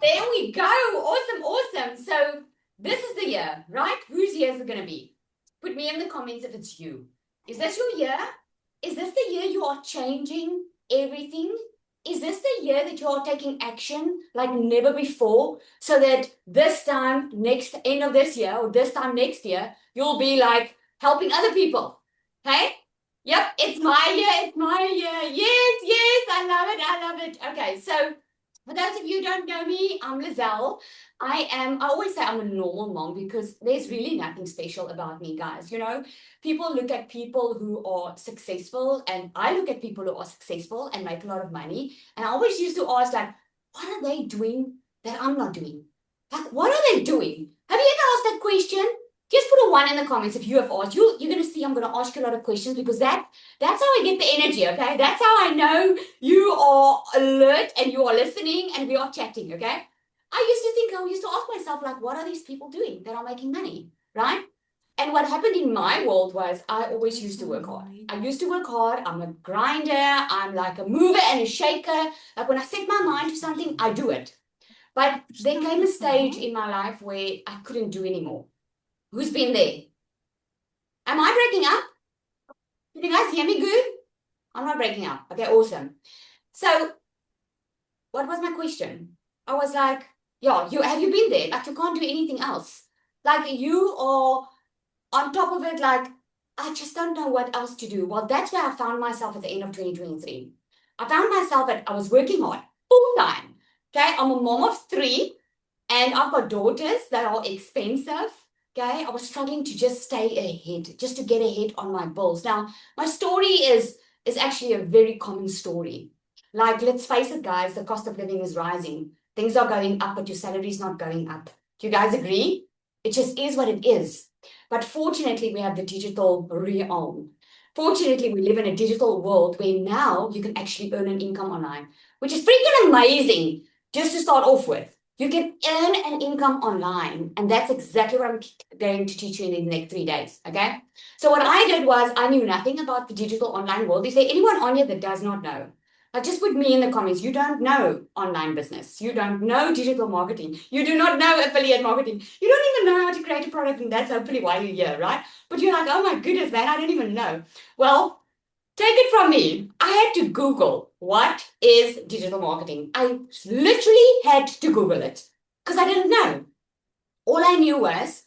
There we go. Awesome, awesome. So this is the year, right? Whose year is it going to be? Put me in the comments if it's you. Is this your year? Is this the year you are changing everything? Is this the year that you are taking action like never before so that this time, next end of this year or this time next year, you'll be like helping other people? Hey? Yep, it's my year, it's my year. Yes, yes, I love it, I love it. Okay, so for those of you who don't know me, I'm Lizelle. I always say I'm a normal mom because there's really nothing special about me, guys. You know, people look at people who are successful, and I look at people who are successful and make a lot of money. And I always used to ask, like, what are they doing that I'm not doing? Like, what are they doing? Have you ever asked that question? Just put a one in the comments if you have asked. You're going to see I'm going to ask you a lot of questions because that's how I get the energy, okay? That's how I know you are alert and you are listening and we are chatting, okay? I used to ask myself, like, what are these people doing that are making money, right? And what happened in my world was I always used to work hard. I used to work hard. I'm a grinder. I'm like a mover and a shaker. Like when I set my mind to something, I do it. But there came a stage in my life where I couldn't do anymore. Who's been there? Am I breaking up? Can you guys hear me good? I'm not breaking up. Okay, awesome. So what was my question? I was like, yeah, have you been there? Like you can't do anything else. Like you are on top of it, like I just don't know what else to do. Well, that's where I found myself at the end of 2023. I found myself that I was working hard full time. Okay, I'm a mom of three and I've got daughters that are expensive. Okay, I was struggling to just stay ahead, just to get ahead on my bills. Now, my story is actually a very common story. Like, let's face it, guys, the cost of living is rising. Things are going up, but your salary is not going up. Do you guys agree? It just is what it is. But fortunately, we have the digital realm. Fortunately, we live in a digital world where now you can actually earn an income online, which is freaking amazing just to start off with. You can earn an income online, and that's exactly what I'm going to teach you in the next 3 days, okay? So what I did was I knew nothing about the digital online world. Is there anyone on here that does not know? Just put me in the comments. You don't know online business. You don't know digital marketing. You do not know affiliate marketing. You don't even know how to create a product, and that's hopefully why you're here, right? But you're like, oh my goodness, man, I don't even know. Well, take it from me. I had to Google what is digital marketing. I literally had to Google it because I didn't know. All I knew was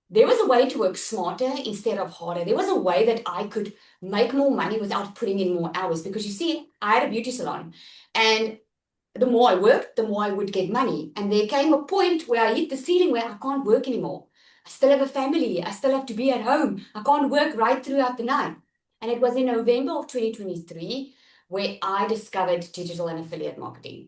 there was a way to work smarter instead of harder. There was a way that I could make more money without putting in more hours. Because you see, I had a beauty salon, and the more I worked, the more I would get money. And there came a point where I hit the ceiling where I can't work anymore. I still have a family. I still have to be at home. I can't work right throughout the night. And it was in November of 2023 where I discovered digital and affiliate marketing.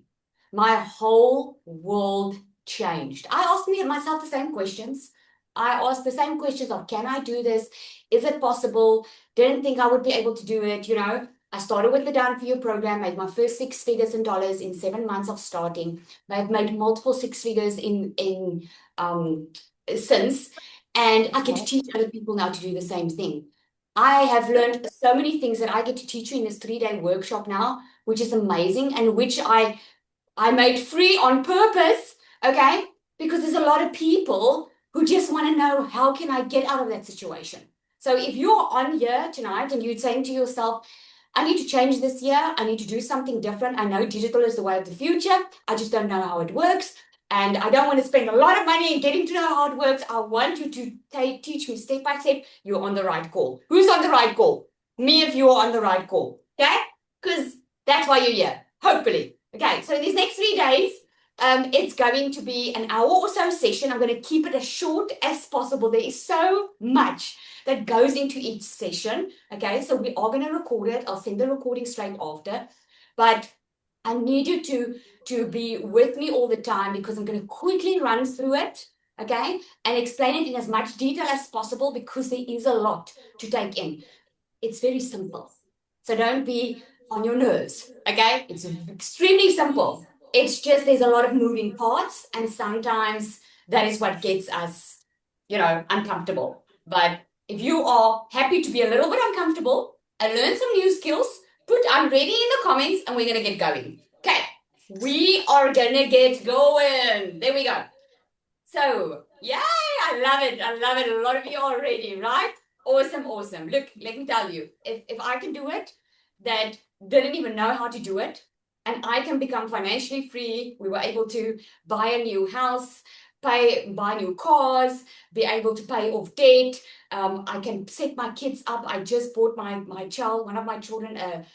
My whole world changed. I asked myself the same questions. I asked the same questions of, can I do this? Is it possible? Didn't think I would be able to do it. You know, I started with the Done For You program, made my first six figures in dollars in 7 months of starting. I've made multiple six figures since, and I get to teach other people now to do the same thing. I have learned so many things that I get to teach you in this 3-day workshop now, which is amazing, and which I made free on purpose, okay? Because there's a lot of people who just want to know, how can I get out of that situation? So if you're on here tonight and you're saying to yourself, I need to change this year, I need to do something different. I know digital is the way of the future. I just don't know how it works. And I don't want to spend a lot of money in getting to know how it works. I want you to teach me step by step. You're on the right call. Who's on the right call? Me if you're on the right call, okay? Because that's why you're here, hopefully. Okay, so these next 3 days, it's going to be an hour or so session. I'm going to keep it as short as possible. There is so much that goes into each session. Okay, so we are going to record it. I'll send the recording straight after. But I need you to be with me all the time because I'm going to quickly run through it, okay, and explain it in as much detail as possible because there is a lot to take in. It's very simple. So don't be on your nerves, okay? It's extremely simple. It's just there's a lot of moving parts, and sometimes that is what gets us, uncomfortable. But if you are happy to be a little bit uncomfortable and learn some new skills, put I'm ready in the comments and we're going to get going. Okay. We are gonna get going. There we go. So, yay, I love it. I love it. A lot of you are ready, right? Awesome, awesome. Look, let me tell you, if I can do it, that didn't even know how to do it, and I can become financially free. We were able to buy a new house, buy new cars, be able to pay off debt. I can set my kids up. I just bought my child, one of my children, a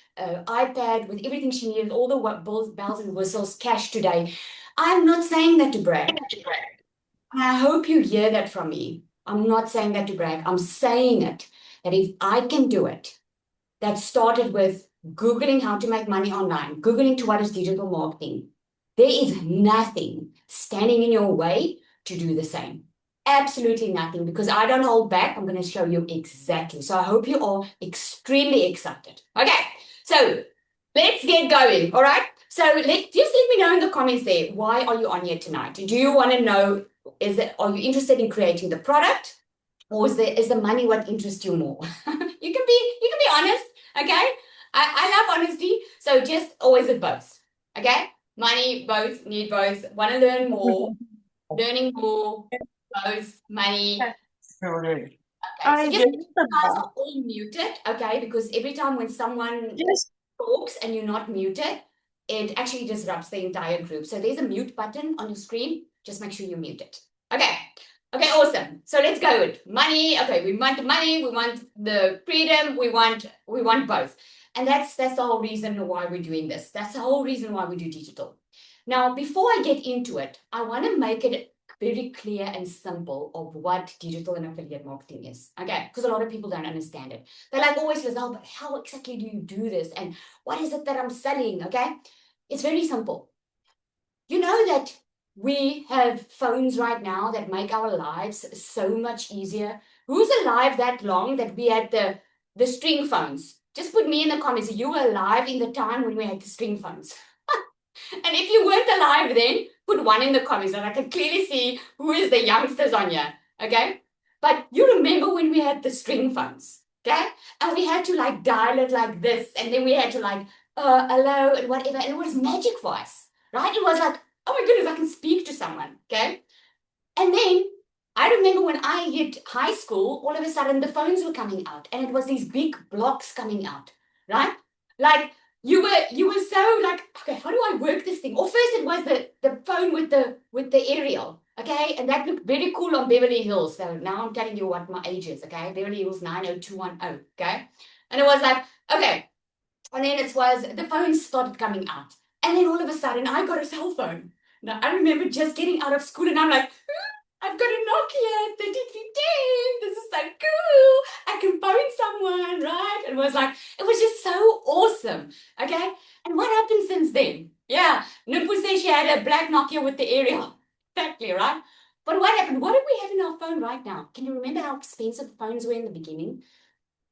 iPad with everything she needed, all the bells and whistles, cash today. I'm not saying that to brag. I hope you hear that from me. I'm not saying that to brag. I'm saying it that if I can do it, that started with Googling how to make money online, Googling to what is digital marketing. There is nothing standing in your way to do the same. Absolutely nothing, because I don't hold back. I'm going to show you exactly. So I hope you are extremely excited. Okay, so let's get going. All right. So just let me know in the comments there. Why are you on here tonight? Do you want to know? Are you interested in creating the product, or is the money what interests you more? You can be honest. Okay. I love honesty. So just always with both. Okay. Money, both, need both. Want to learn more, learning more, both, money. Sorry. Okay, so I just get make sure the you guys box. are all muted, okay? Because every time when someone Yes. talks and you're not muted, it actually disrupts the entire group. So there's a mute button on your screen. Just make sure you mute it. Okay. Okay, awesome. So let's go with money. Okay, we want the money, we want the freedom, we want both. And that's the whole reason why we're doing this. That's the whole reason why we do digital. Now, before I get into it, I want to make it very clear and simple of what digital and affiliate marketing is. Okay, because a lot of people don't understand it. They're like always, Lizelle, but how exactly do you do this? And what is it that I'm selling? Okay, it's very simple. You know that we have phones right now that make our lives so much easier. Who's alive that long that we had the string phones? Just put me in the comments. You were alive in the time when we had the string phones. And if you weren't alive then, put one in the comments and I can clearly see who is the youngsters on here. Okay? But you remember when we had the string phones, okay? And we had to like dial it like this, and then we had to like, hello, and whatever. And it was magic for us, right? It was like, oh my goodness, I can speak to someone, okay? And then I remember when I hit high school, all of a sudden the phones were coming out, and it was these big blocks coming out, right? Like you were so like, okay, how do I work this thing? Or first it was the phone with the aerial, okay, and that looked very cool on Beverly Hills. So now I'm telling you what my age is, okay, Beverly Hills 90210, okay, and it was like, okay, and then it was the phones started coming out, and then all of a sudden I got a cell phone. Now I remember just getting out of school, and I'm like, I've got a Nokia 3310. This is so cool. I can phone someone, right? And it was just so awesome. Okay. And what happened since then? Yeah. Nupu says she had a black Nokia with the aerial. Exactly, right? But what happened? What do we have in our phone right now? Can you remember how expensive phones were in the beginning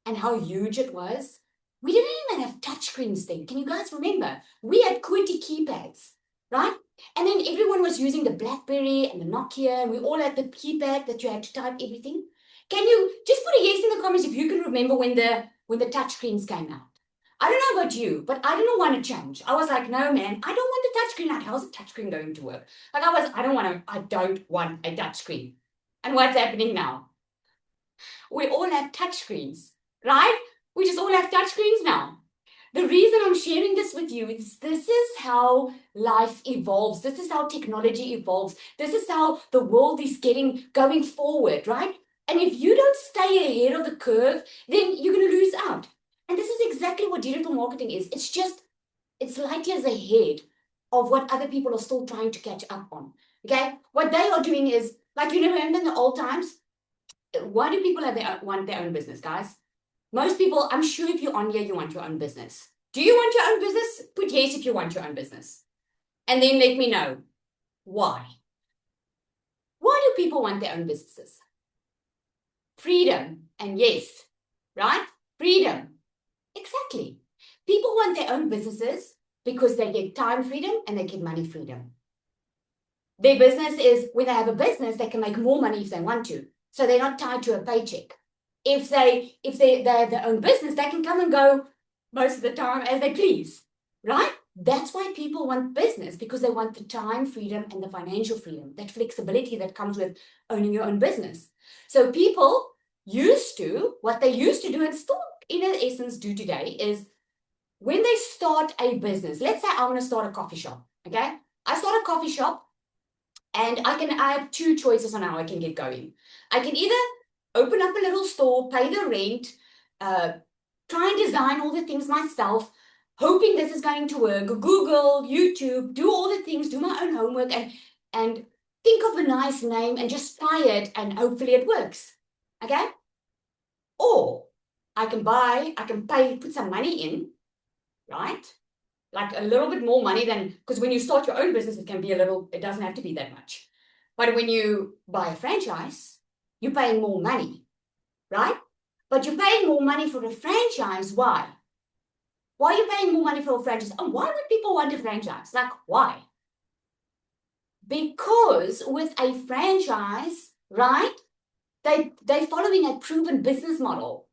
and how huge it was? We didn't even have touchscreens then. Can you guys remember? We had QWERTY keypads, right? And then everyone was using the BlackBerry and the Nokia, and we all had the keypad that you had to type everything. Can you just put a yes in the comments if you can remember when the touchscreens came out? I don't know about you, but I didn't want to change. I was like, no, man, I don't want the touchscreen. Like, how's a touchscreen going to work? Like, I don't want a touchscreen. And what's happening now? We all have touchscreens, right? We just all have touchscreens now. The reason I'm sharing this with you is this is how life evolves. This is how technology evolves. This is how the world is going forward, right? And if you don't stay ahead of the curve, then you're going to lose out. And this is exactly what digital marketing is. It's light years ahead of what other people are still trying to catch up on. Okay? What they are doing is, like, you remember in the old times, why do people want their own business, guys? Most people, I'm sure if you're on here, you want your own business. Do you want your own business? Put yes if you want your own business. And then let me know why. Why do people want their own businesses? Freedom and yes, right? Freedom. Exactly. People want their own businesses because they get time freedom and they get money freedom. Their business is, when they have a business, they can make more money if they want to. So they're not tied to a paycheck. If they have their own business, they can come and go most of the time as they please, right? That's why people want business, because they want the time freedom and the financial freedom, that flexibility that comes with owning your own business. So people what they used to do and still in essence do today is when they start a business, let's say I want to start a coffee shop, okay? I start a coffee shop and I have two choices on how I can get going. I can either open up a little store, pay the rent, try and design all the things myself, hoping this is going to work, Google, YouTube, do all the things, do my own homework, and think of a nice name and just try it, and hopefully it works, okay? Or I can pay, put some money in, right? Like a little bit more money than, because when you start your own business, it doesn't have to be that much. But when you buy a franchise, you're paying more money, right? But you're paying more money for a franchise. Why? Why are you paying more money for a franchise? And why would people want a franchise? Like, why? Because with a franchise, right, they're following a proven business model.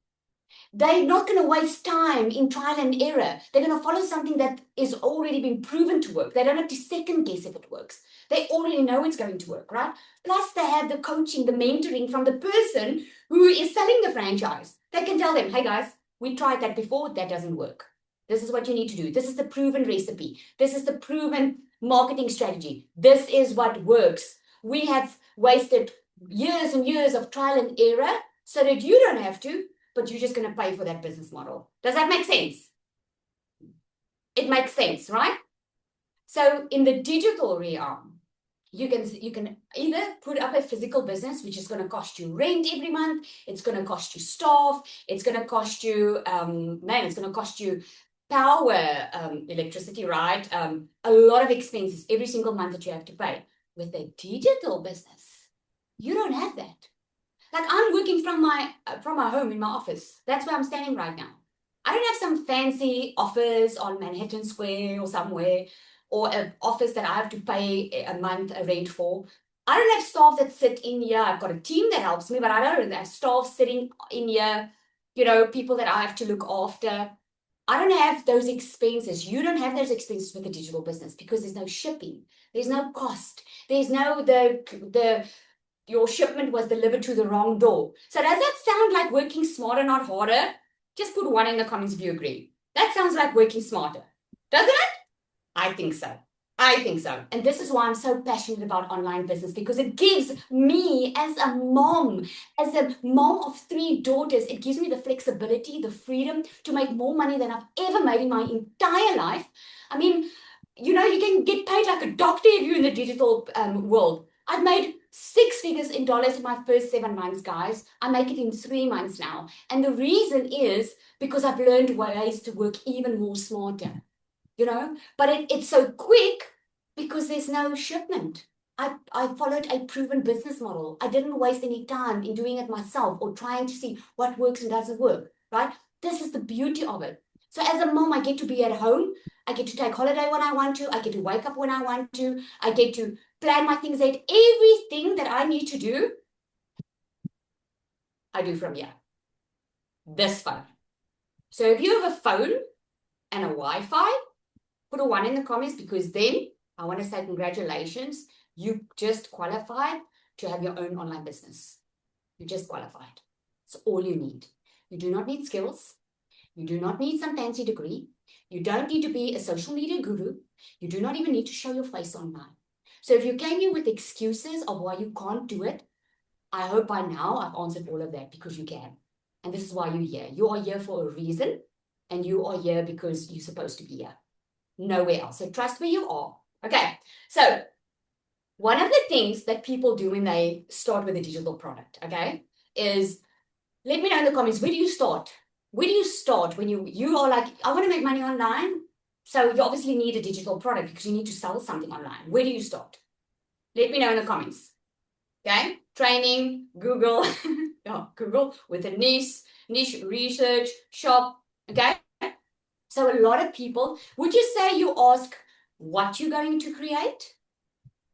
They're not going to waste time in trial and error. They're going to follow something that is already been proven to work. They don't have to second guess if it works. They already know it's going to work, right? Plus, they have the coaching, the mentoring from the person who is selling the franchise. They can tell them, hey guys, we tried that before, that doesn't work. This is what you need to do. This is the proven recipe. This is the proven marketing strategy. This is what works. We have wasted years and years of trial and error so that you don't have to, but you're just going to pay for that business model. Does that make sense? It makes sense, right? So in the digital realm, you can either put up a physical business, which is going to cost you rent every month. It's going to cost you staff. It's going to cost you, it's going to cost you power, electricity, right? A lot of expenses every single month that you have to pay. With a digital business, you don't have that. Like I'm working from my home in my office. That's where I'm standing right now. I don't have some fancy office on Manhattan Square or somewhere, or an office that I have to pay a month a rent for. I don't have staff that sit in here. I've got a team that helps me, but I don't have staff sitting in here, people that I have to look after. I don't have those expenses. You don't have those expenses with a digital business because there's no shipping. There's no cost. There's no your shipment was delivered to the wrong door. So does that sound like working smarter, not harder? Just put 1 in the comments if you agree. That sounds like working smarter. Doesn't it? I think so. I think so. And this is why I'm so passionate about online business, because it gives me as a mom of 3 daughters, it gives me the flexibility, the freedom to make more money than I've ever made in my entire life. I mean, you can get paid like a doctor if you're in the digital world. I've made 6 figures in dollars in my first 7 months, guys. I make it in 3 months now. And the reason is because I've learned ways to work even more smarter, But it's so quick because there's no shipment. I followed a proven business model. I didn't waste any time in doing it myself or trying to see what works and doesn't work, right? This is the beauty of it. So as a mom, I get to be at home. I get to take holiday when I want to. I get to wake up when I want to. I get to plan my things out. Everything that I need to do, I do from here. This phone. So if you have a phone and a Wi-Fi, put a 1 in the comments, because then I want to say congratulations. You just qualified to have your own online business. You just qualified. It's all you need. You do not need skills. You do not need some fancy degree. You don't need to be a social media guru. You do not even need to show your face online. So if you came here with excuses of why you can't do it, I hope by now I've answered all of that, because you can. And this is why you're here. You are here for a reason, and you are here because you're supposed to be here. Nowhere else. So trust where you are. Okay. So one of the things that people do when they start with a digital product, okay, is let me know in the comments, where do you start? Where do you start when you are like, I want to make money online? So you obviously need a digital product because you need to sell something online. Where do you start? Let me know in the comments. Okay. Training, Google, Google with a niche research, shop. Okay. So a lot of people, would you say you ask what you're going to create?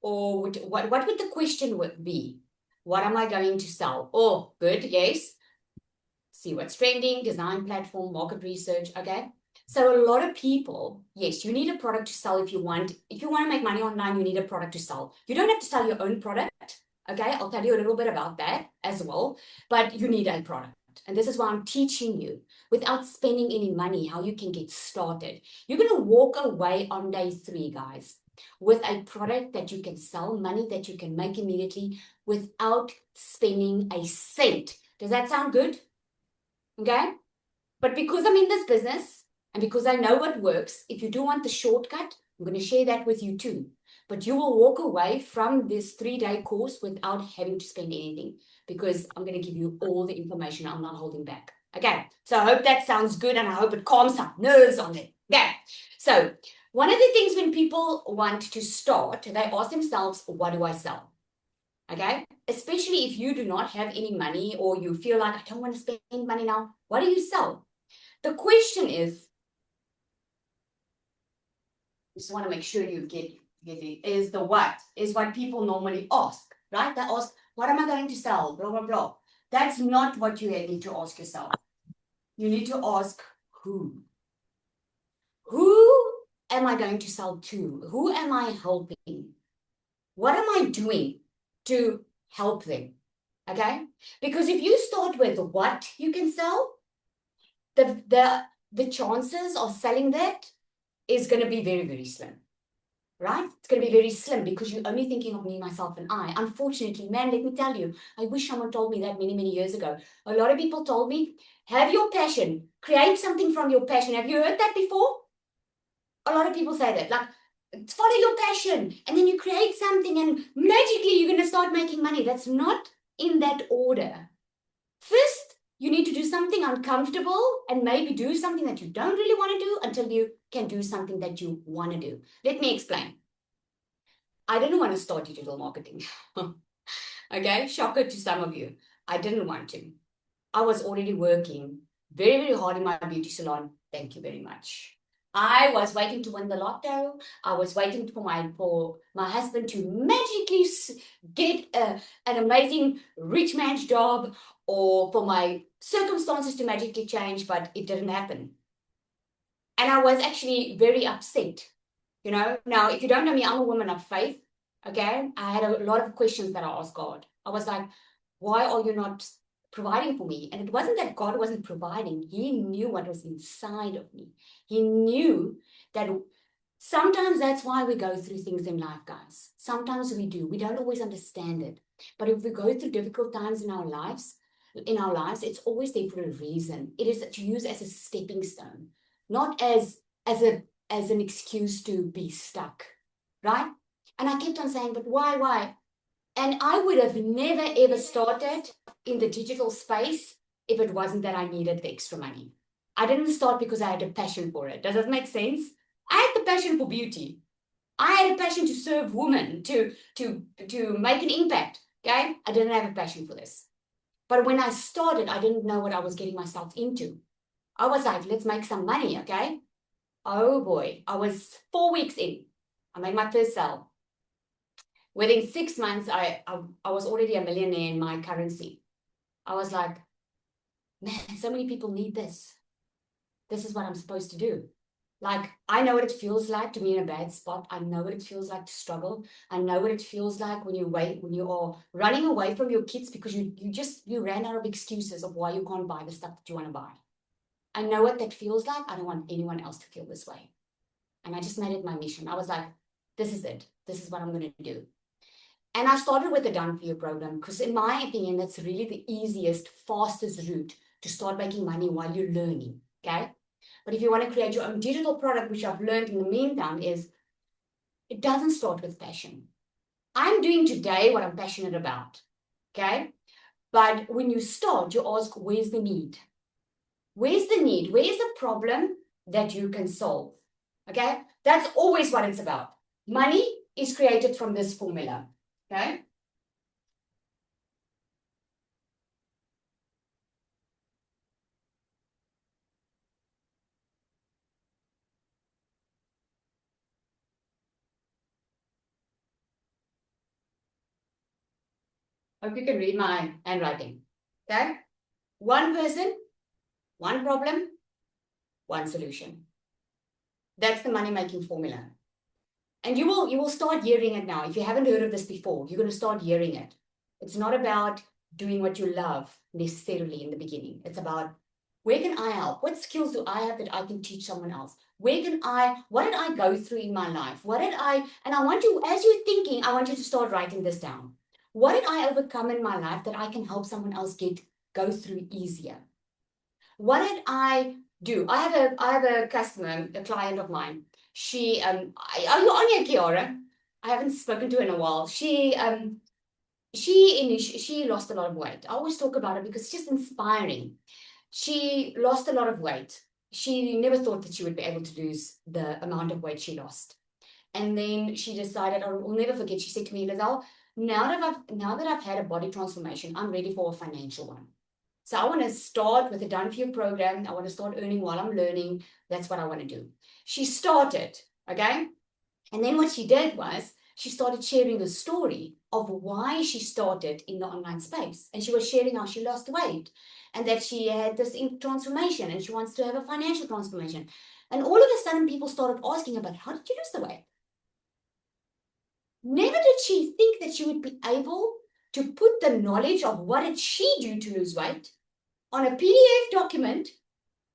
Or what would the question be? What am I going to sell? Oh, good, yes. See what's trending, design platform, market research, okay? So a lot of people, yes, you need a product to sell if you want to make money online, you need a product to sell. You don't have to sell your own product. Okay, I'll tell you a little bit about that as well, but you need a product. And this is why I'm teaching you without spending any money, how you can get started. You're going to walk away on day 3, guys, with a product that you can sell, money that you can make immediately without spending a cent. Does that sound good? Okay. But because I'm in this business and because I know what works, if you do want the shortcut, I'm going to share that with you too. But you will walk away from this 3-day course without having to spend anything because I'm going to give you all the information. I'm not holding back. Okay. So I hope that sounds good and I hope it calms some nerves on it. Okay. So one of the things when people want to start, they ask themselves, what do I sell? Okay. Especially if you do not have any money or you feel like, I don't want to spend money now. What do you sell? The question is, just want to make sure you get it, is the what, is what people normally ask, right? They ask, what am I going to sell? Blah, blah, blah. That's not what you need to ask yourself. You need to ask who. Who am I going to sell to? Who am I helping? What am I doing to help them? Okay? Because if you start with what you can sell, the chances of selling that is going to be very, very slim, right? It's going to be very slim because you're only thinking of me, myself, and I. Unfortunately, man, let me tell you, I wish someone told me that many, many years ago. A lot of people told me, have your passion, create something from your passion. Have you heard that before? A lot of people say that, like, follow your passion, and then you create something, and magically you're going to start making money. That's not in that order. First, you need to do something uncomfortable and maybe do something that you don't really want to do until you can do something that you want to do. Let me explain. I didn't want to start digital marketing. Okay, shocker to some of you. I didn't want to. I was already working very, very hard in my beauty salon. Thank you very much. I was waiting to win the lotto. I was waiting for my husband to magically get an amazing rich man's job or for my circumstances to magically change, but it didn't happen. And I was actually very upset. Now, if you don't know me, I'm a woman of faith. Okay. I had a lot of questions that I asked God. I was like, why are you not providing for me? And it wasn't that God wasn't providing. He knew what was inside of me. He knew that sometimes that's why we go through things in life, guys. Sometimes we do. We don't always understand it. But if we go through difficult times in our lives, it's always there for a reason. It is to use as a stepping stone, not as an excuse to be stuck, right? And I kept on saying, but why? And I would have never, ever started in the digital space if it wasn't that I needed the extra money. I didn't start because I had a passion for it. Does that make sense? I had the passion for beauty. I had a passion to serve women, to make an impact, okay? I didn't have a passion for this. But when I started, I didn't know what I was getting myself into. I was like, let's make some money, okay? Oh boy, I was 4 weeks in. I made my first sale. Within 6 months, I was already a millionaire in my currency. I was like, man, so many people need this. This is what I'm supposed to do. Like, I know what it feels like to be in a bad spot. I know what it feels like to struggle. I know what it feels like when you are running away from your kids because you ran out of excuses of why you can't buy the stuff that you want to buy. I know what that feels like. I don't want anyone else to feel this way. And I just made it my mission. I was like, this is it. This is what I'm going to do. And I started with the Done For You program because in my opinion, that's really the easiest, fastest route to start making money while you're learning, okay? But if you want to create your own digital product, which I've learned in the meantime, is it doesn't start with passion. I'm doing today what I'm passionate about, okay? But when you start, you ask, where's the need? Where's the need? Where's the problem that you can solve? Okay? That's always what it's about. Money is created from this formula. Okay? Hope you can read my handwriting. Okay? One person, one problem, one solution. That's the money-making formula. And you will start hearing it now. If you haven't heard of this before, you're going to start hearing it. It's not about doing what you love necessarily in the beginning. It's about, where can I help? What skills do I have that I can teach someone else? What did I go through in my life? And I want you, as you're thinking, I want you to start writing this down. What did I overcome in my life that I can help someone else go through easier? What did I do? I have a customer, a client of mine. She, are you on here, Kiara? I haven't spoken to her in a while. She lost a lot of weight. I always talk about it because it's just inspiring. She lost a lot of weight. She never thought that she would be able to lose the amount of weight she lost. And then she decided, I'll never forget, she said to me, Lizelle, now that I've had a body transformation, I'm ready for a financial one. So I want to start with a done for you program. I want to start earning while I'm learning. That's what I want to do. She started, okay? And then what she did was she started sharing the story of why she started in the online space. And she was sharing how she lost weight and that she had this transformation and she wants to have a financial transformation. And all of a sudden, people started asking about, how did you lose the weight? Never did she think that she would be able to put the knowledge of what did she do to lose weight on a PDF document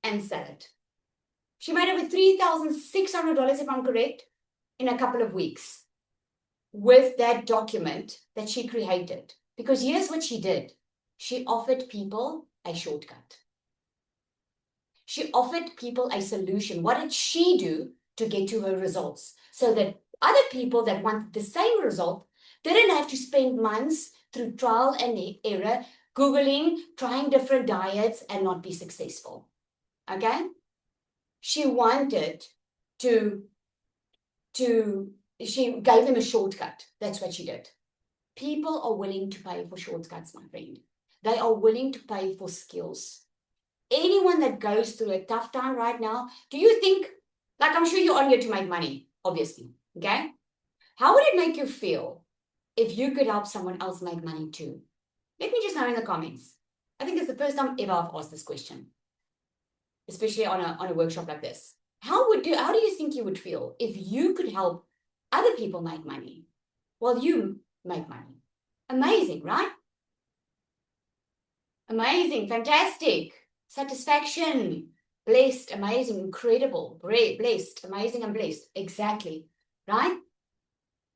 and sell it. She made over $3,600, if I'm correct, in a couple of weeks with that document that she created. Because here's what she did. She offered people a shortcut. She offered people a solution. What did she do to get to her results? So that other people that wanted the same result didn't have to spend months through trial and error, Googling, trying different diets and not be successful. Okay? She wanted she gave them a shortcut. That's what she did. People are willing to pay for shortcuts, my friend. They are willing to pay for skills. Anyone that goes through a tough time right now, do you think, like I'm sure you're on here to make money, obviously, okay? How would it make you feel if you could help someone else make money too? Let me just know in the comments. I think it's the first time ever I've asked this question, especially on a workshop like this. How do you think you would feel if you could help other people make money while you make money? Amazing, right? Amazing, fantastic, satisfaction, blessed, amazing, incredible, blessed, amazing, and blessed. Exactly, right?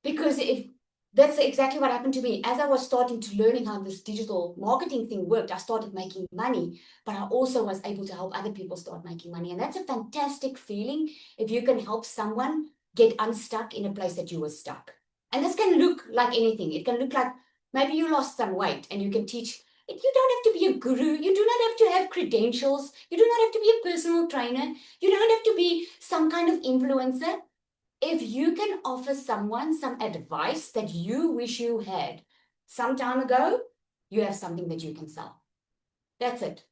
Because if that's exactly what happened to me. As I was starting to learning how this digital marketing thing worked, I started making money, but I also was able to help other people start making money. And that's a fantastic feeling if you can help someone get unstuck in a place that you were stuck. And this can look like anything. It can look like maybe you lost some weight and you can teach. You don't have to be a guru. You do not have to have credentials. You do not have to be a personal trainer. You don't have to be some kind of influencer. If you can offer someone some advice that you wish you had some time ago, you have something that you can sell. That's it.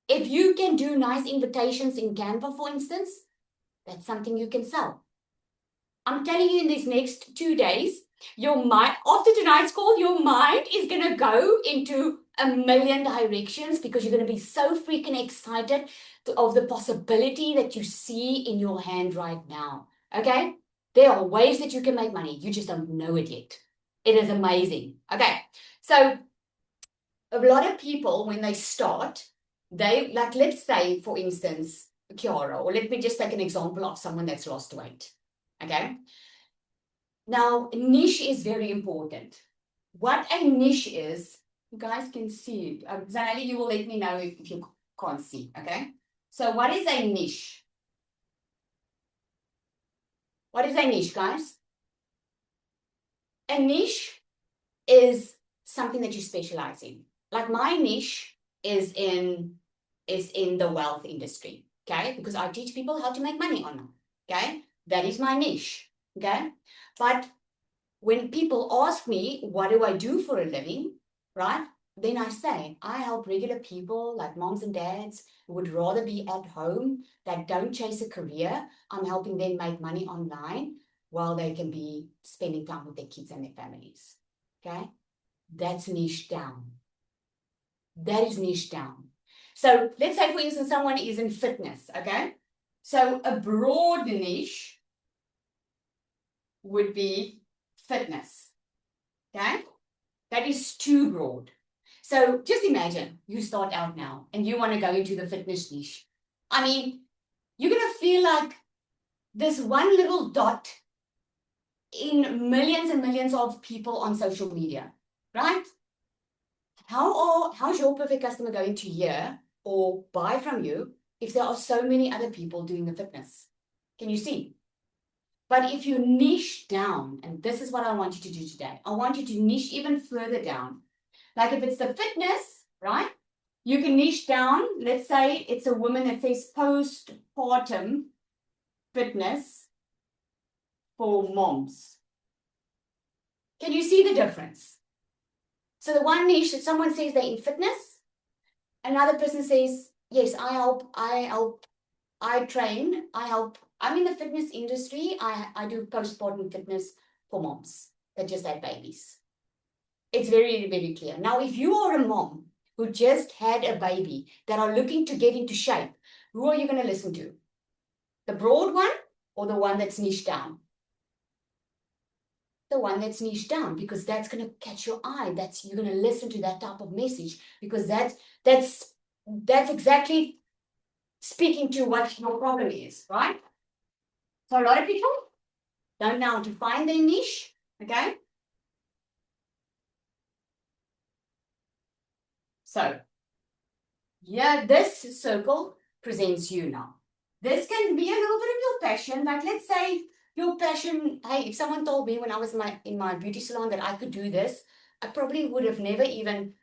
If you can do nice invitations in Canva, for instance, that's something you can sell. I'm telling you, in these next 2 days, your mind, after tonight's call, your mind is going to go into a million directions because you're going to be so freaking excited of the possibility that you see in your hand right now. Okay? There are ways that you can make money. You just don't know it yet. It is amazing. Okay. So a lot of people, when they start, let's say, for instance, Kiara, or let me just take an example of someone that's lost weight. Okay. Now, niche is very important. What a niche is, you guys can see it. Zanelli, you will let me know if you can't see. Okay. So what is a niche? What is a niche, guys? A niche is something that you specialize in. Like my niche is in the wealth industry, okay? Because I teach people how to make money online, okay? That is my niche, okay? But when people ask me, what do I do for a living, right? Then I say, I help regular people like moms and dads who would rather be at home, that don't chase a career. I'm helping them make money online while they can be spending time with their kids and their families. Okay? That's niche down. That is niche down. So let's say, for instance, someone is in fitness, okay? So a broad niche would be fitness. Okay? That is too broad. So just imagine you start out now and you want to go into the fitness niche. I mean, you're going to feel like this one little dot in millions and millions of people on social media, right? How's your perfect customer going to hear or buy from you if there are so many other people doing the fitness? Can you see? But if you niche down, and this is what I want you to do today, I want you to niche even further down. Like if it's the fitness, right? You can niche down. Let's say it's a woman that says postpartum fitness for moms. Can you see the difference? So the one niche, if someone says they're in fitness, another person says, yes, I train, I help. I'm in the fitness industry. I do postpartum fitness for moms that just had babies. It's very, very clear. Now, if you are a mom who just had a baby that are looking to get into shape, who are you going to listen to? The broad one or the one that's niche down? The one that's niche down, because that's going to catch your eye. You're going to listen to that type of message, because that's exactly speaking to what your problem is, right? So a lot of people don't know how to find their niche, okay? So yeah, this circle presents you now. This can be a little bit of your passion. Like let's say your passion, hey, if someone told me when I was in my beauty salon that I could do this, I probably would have never even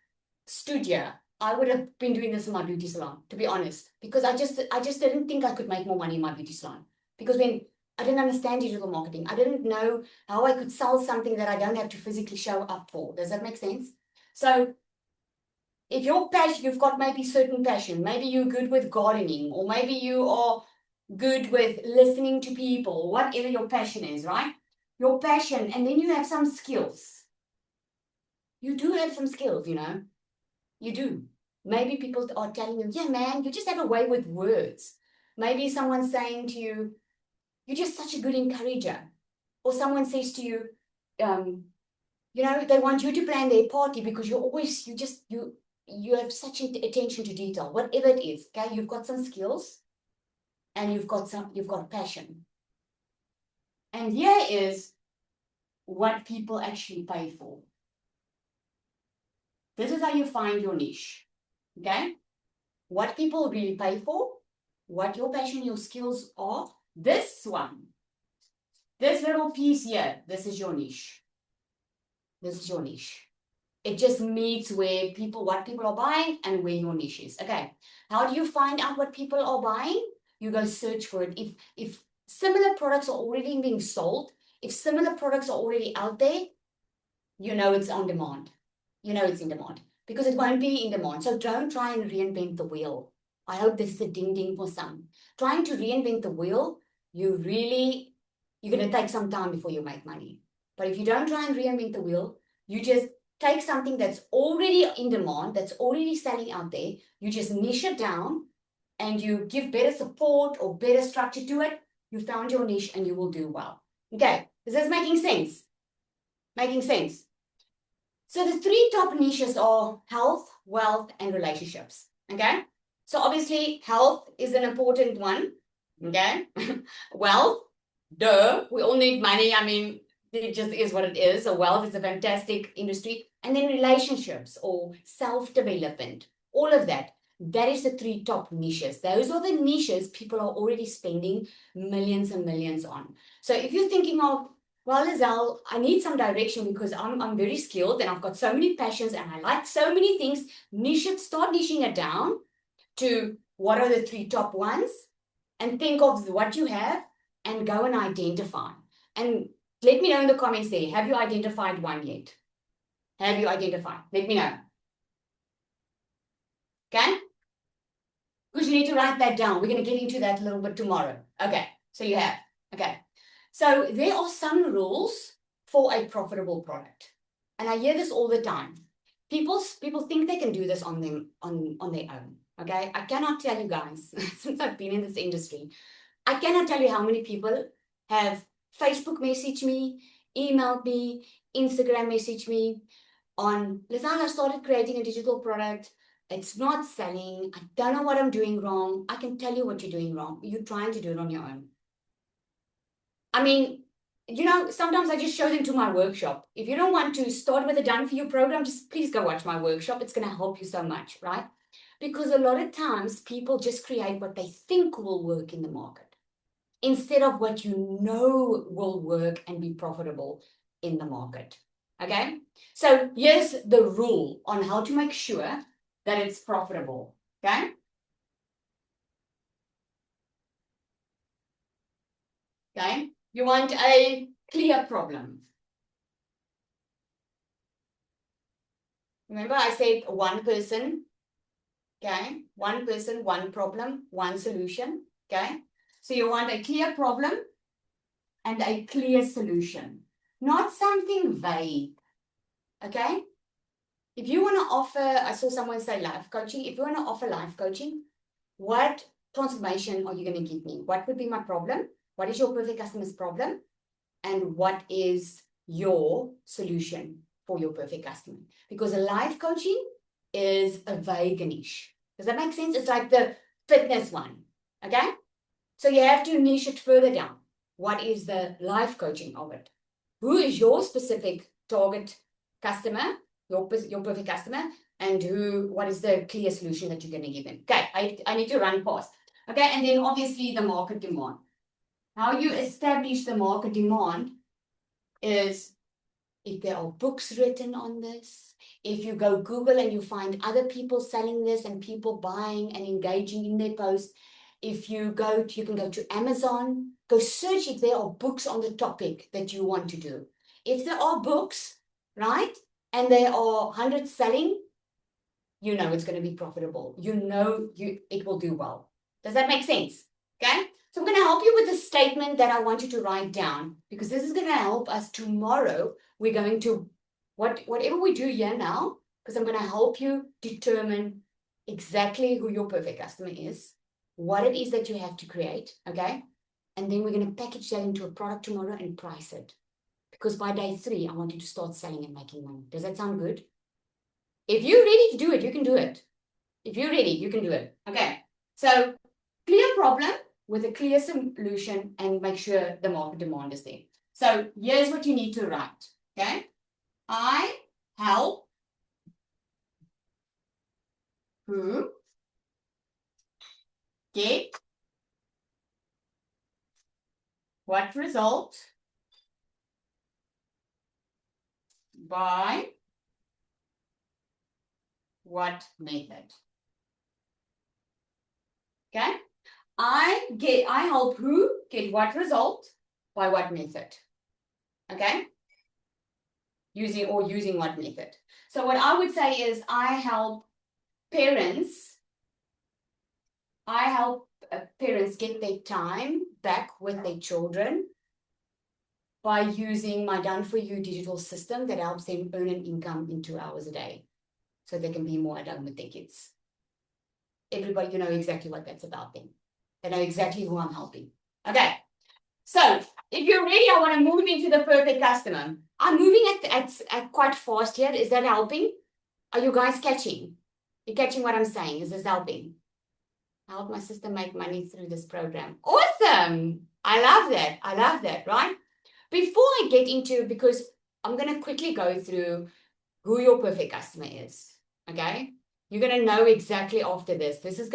stood here. I would have been doing this in my beauty salon, to be honest, because I just didn't think I could make more money in my beauty salon. Because when I didn't understand digital marketing, I didn't know how I could sell something that I don't have to physically show up for. Does that make sense? So if your passion, you've got maybe certain passion, maybe you're good with gardening, or maybe you are good with listening to people, whatever your passion is, right? Your passion, and then you have some skills. You do have some skills, you know. You do. Maybe people are telling you, yeah, man, you just have a way with words. Maybe someone's saying to you, you're just such a good encourager. Or someone says to you, you know, they want you to plan their party because you have such attention to detail, whatever it is. Okay, you've got some skills and you've got passion. And here is what people actually pay for. This is how you find your niche. Okay, what people really pay for, what your passion, your skills are. This one, this little piece here, this is your niche. This is your niche. It just meets where what people are buying and where your niche is. Okay, how do you find out what people are buying? You go search for it. If similar products are already being sold, if similar products are already out there, you know it's on demand. You know it's in demand, because it won't be in demand. So don't try and reinvent the wheel. I hope this is a ding ding for some. Trying to reinvent the wheel, you're going to take some time before you make money. But if you don't try and reinvent the wheel, you just take something that's already in demand, that's already selling out there, you just niche it down and you give better support or better structure to it, you found your niche and you will do well. Okay, is this making sense? Making sense? So the three top niches are health, wealth, and relationships. Okay, so obviously health is an important one. Okay, wealth, duh, we all need money. I mean, it just is what it is. So wealth is a fantastic industry. And then relationships or self-development, all of that. That is the three top niches. Those are the niches people are already spending millions and millions on. So if you're thinking of, well, Lizelle, I need some direction because I'm very skilled and I've got so many passions and I like so many things, start niching it down to what are the three top ones, and think of what you have and go and identify. And let me know in the comments there, have you identified one yet? Have you identified? Let me know. Okay? Because you need to write that down. We're going to get into that a little bit tomorrow. Okay, so you have. Okay. So there are some rules for a profitable product. And I hear this all the time. People think they can do this on their own. Okay, I cannot tell you guys, since I've been in this industry, I cannot tell you how many people have Facebook messaged me, emailed me, Instagram messaged me on, Lizanne, I started creating a digital product. It's not selling. I don't know what I'm doing wrong. I can tell you what you're doing wrong. You're trying to do it on your own. I mean, sometimes I just show them to my workshop. If you don't want to start with a done for you program, just please go watch my workshop. It's going to help you so much, right? Because a lot of times people just create what they think will work in the market instead of what you know will work and be profitable in the market. Okay? So here's the rule on how to make sure that it's profitable. Okay? Okay? You want a clear problem. Remember, I said one person, okay? One person, one problem, one solution, okay? So you want a clear problem and a clear solution, not something vague, okay? If you want to offer, I saw someone say life coaching. If you want to offer life coaching, what transformation are you going to give me? What would be my problem? What is your perfect customer's problem? And what is your solution for your perfect customer? Because a life coaching is a vague niche. Does that make sense? It's like the fitness one, okay? So you have to niche it further down. What is the life coaching of it? Who is your specific target customer, your perfect customer, and what is the clear solution that you're going to give them? Okay, I need to run fast. Okay, and then obviously the market demand. How you establish the market demand is if there are books written on this, if you go Google and you find other people selling this and people buying and engaging in their posts, if you can go to Amazon, go search if there are books on the topic that you want to do. If there are books, right, and there are 100 selling, you know it's going to be profitable. You know it will do well. Does that make sense? Okay? So I'm going to help you with a statement that I want you to write down because this is going to help us tomorrow. We're going to, whatever we do here now, because I'm going to help you determine exactly who your perfect customer is, what it is that you have to create, okay? And then we're going to package that into a product tomorrow and price it. Because by day 3, I want you to start selling and making money. Does that sound good? If you're ready to do it, you can do it. If you're ready, you can do it. Okay. So clear problem with a clear solution and make sure the market demand is there. So here's what you need to write. Okay. I help who get what result by what method. Okay. I help who get what result by what method. Okay. Using what method. So what I would say is I help parents get their time back with their children by using my done for you digital system that helps them earn an income in 2 hours a day so they can be more at home with their kids. Everybody, you know exactly what that's about then. They know exactly who I'm helping. Okay. So if you're ready, I want to move into the perfect customer. I'm moving at quite fast here. Is that helping? Are you guys catching? You're catching what I'm saying? Is this helping? I help my sister make money through this program. Awesome. I love that. I love that, right? Before I get into, because I'm going to quickly go through who your perfect customer is. Okay. You're going to know exactly after this. This is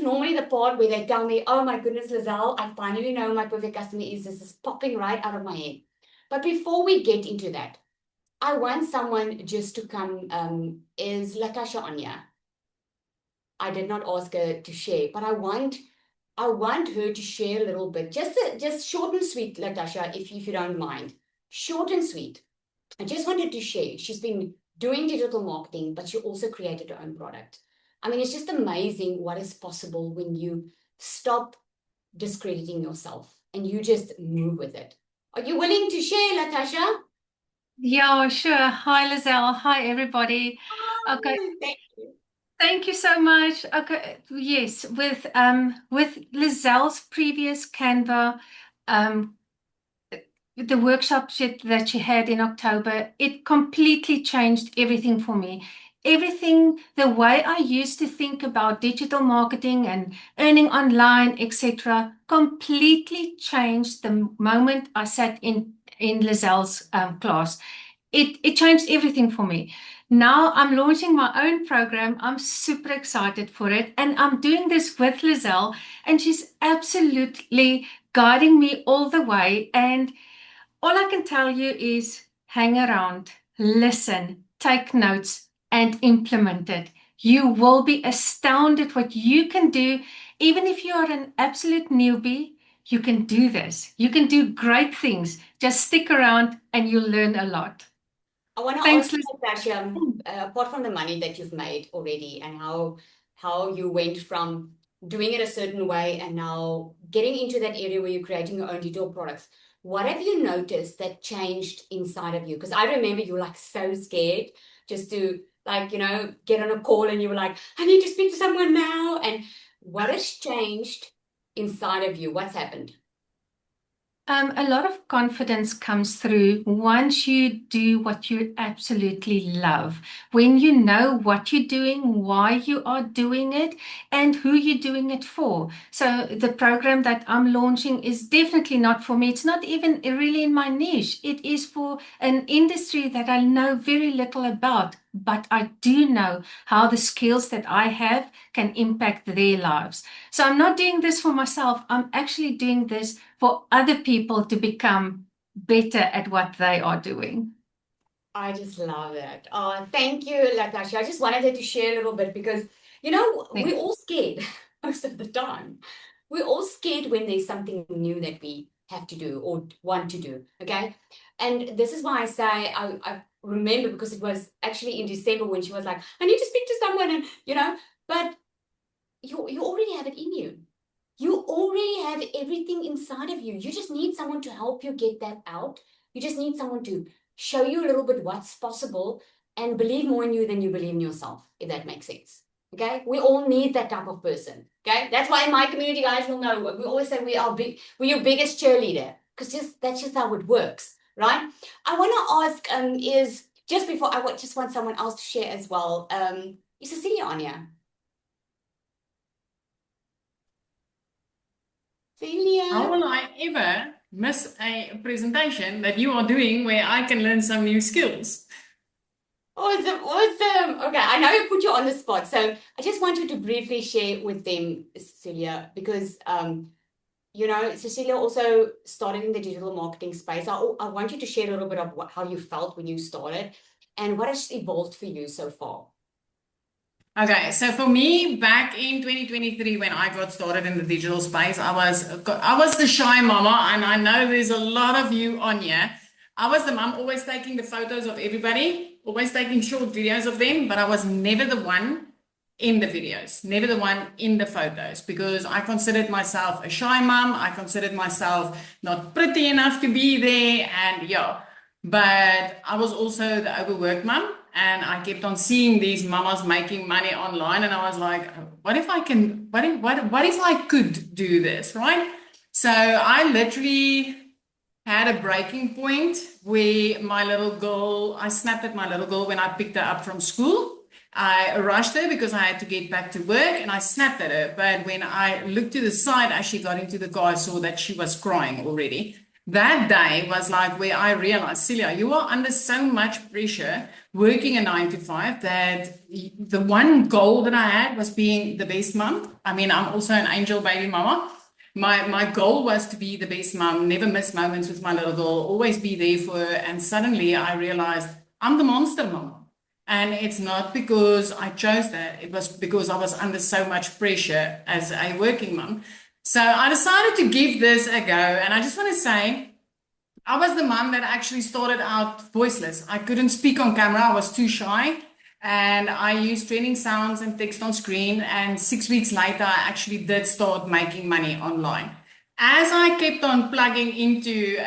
normally the part where they tell me, oh my goodness, Lizelle, I finally know who my perfect customer is. This is popping right out of my head. But before we get into that, I want someone just to come, is Latasha Anya? I did not ask her to share, but I want her to share a little bit. Just short and sweet, Latasha, if you don't mind. Short and sweet. I just wanted to share. She's been doing digital marketing, but she also created her own product. I mean, it's just amazing what is possible when you stop discrediting yourself and you just move with it. Are you willing to share, Latasha? Yeah, sure. Hi, Lizelle. Hi, everybody. Okay. Thank you. Thank you so much. Okay, yes, with Lizelle's previous Canva, um the workshop that she had in October, it completely changed everything for me. Everything, the way I used to think about digital marketing and earning online, etc., completely changed the moment I sat in Lizelle's class. It changed everything for me. Now I'm launching my own program. I'm super excited for it. And I'm doing this with Lizelle, and she's absolutely guiding me all the way. And all I can tell you is hang around, listen, take notes, and implement it. You will be astounded what you can do. Even if you are an absolute newbie, you can do this. You can do great things. Just stick around and you'll learn a lot. I want to Thanks, ask Liz. you, Natasha, apart from the money that you've made already and how you went from doing it a certain way and now getting into that area where you're creating your own digital products, what have you noticed that changed inside of you? Because I remember you were like so scared just to like, get on a call and you were like, I need to speak to someone now. And what has changed inside of you? What's happened? A lot of confidence comes through once you do what you absolutely love. When you know what you're doing, why you are doing it, and who you're doing it for. So, the program that I'm launching is definitely not for me. It's not even really in my niche. It is for an industry that I know very little about, but I do know how the skills that I have can impact their lives. So, I'm not doing this for myself. I'm actually doing this for other people to become better at what they are doing. I just love it. Oh, thank you, Latasha. I just wanted her to share a little bit because, we're Thank all scared most of the time. We're all scared when there's something new that we have to do or want to do. Okay. And this is why I say I remember because it was actually in December when she was like, I need to speak to someone and but you already have it in you. You already have everything inside of you. You just need someone to help you get that out. You just need someone to show you a little bit what's possible and believe more in you than you believe in yourself, if that makes sense. Okay? We all need that type of person. Okay? That's why in my community, guys, will know. We always say we're your biggest cheerleader. Because that's just how it works. Right? I want to ask, is just before just want someone else to share as well. Is Cecilia on here? How Celia. will I ever miss a presentation that you are doing where I can learn some new skills? Awesome, awesome. Okay, I know I put you on the spot, so I just want you to briefly share with them, Cecilia, because Cecilia also started in the digital marketing space. I want you to share a little bit of how you felt when you started and what has evolved for you so far. Okay, so for me, back in 2023, when I got started in the digital space, I was the shy mama, and I know there's a lot of you on here. I was the mom always taking the photos of everybody, always taking short videos of them, but I was never the one in the videos, never the one in the photos, because I considered myself a shy mom. I considered myself not pretty enough to be there, and yeah. But I was also the overworked mom, and I kept on seeing these mamas making money online, and I was like, what if I can? What if I could do this, right? So I literally had a breaking point where my little girl, I snapped at my little girl when I picked her up from school. I rushed her because I had to get back to work, and I snapped at her. But when I looked to the side as she got into the car, I saw that she was crying already. That day was like where I realized, Celia, you are under so much pressure working a 9 to 5 that the one goal that I had was being the best mom. I mean, I'm also an angel baby mama. My goal was to be the best mom, never miss moments with my little girl, always be there for her. And suddenly I realized I'm the monster mom. And it's not because I chose that. It was because I was under so much pressure as a working mom. So I decided to give this a go. And I just want to say, I was the mom that actually started out voiceless. I couldn't speak on camera. I was too shy. And I used training sounds and text on screen. And 6 weeks later, I actually did start making money online. As I kept on plugging into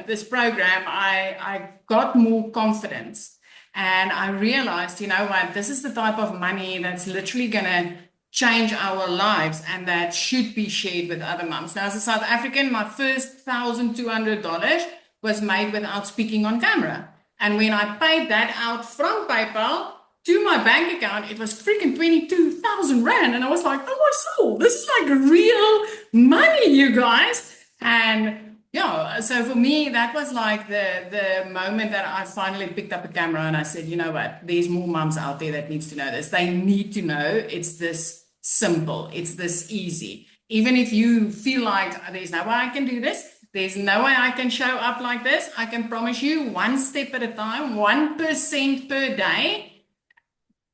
this program, I got more confidence. And I realized, you know what, this is the type of money that's literally going to change our lives and that should be shared with other moms. Now, as a South African, my first $1,200 was made without speaking on camera. And when I paid that out from PayPal to my bank account, it was freaking 22,000 Rand. And I was like, oh my soul, this is like real money, you guys. And yeah, so for me, that was like the moment that I finally picked up a camera and I said, you know what, there's more moms out there that needs to know this. They need to know it's this simple, it's this easy. Even if you feel like there's no way I can do this, there's no way I can show up like this, I can promise you, one step at a time, 1% per day.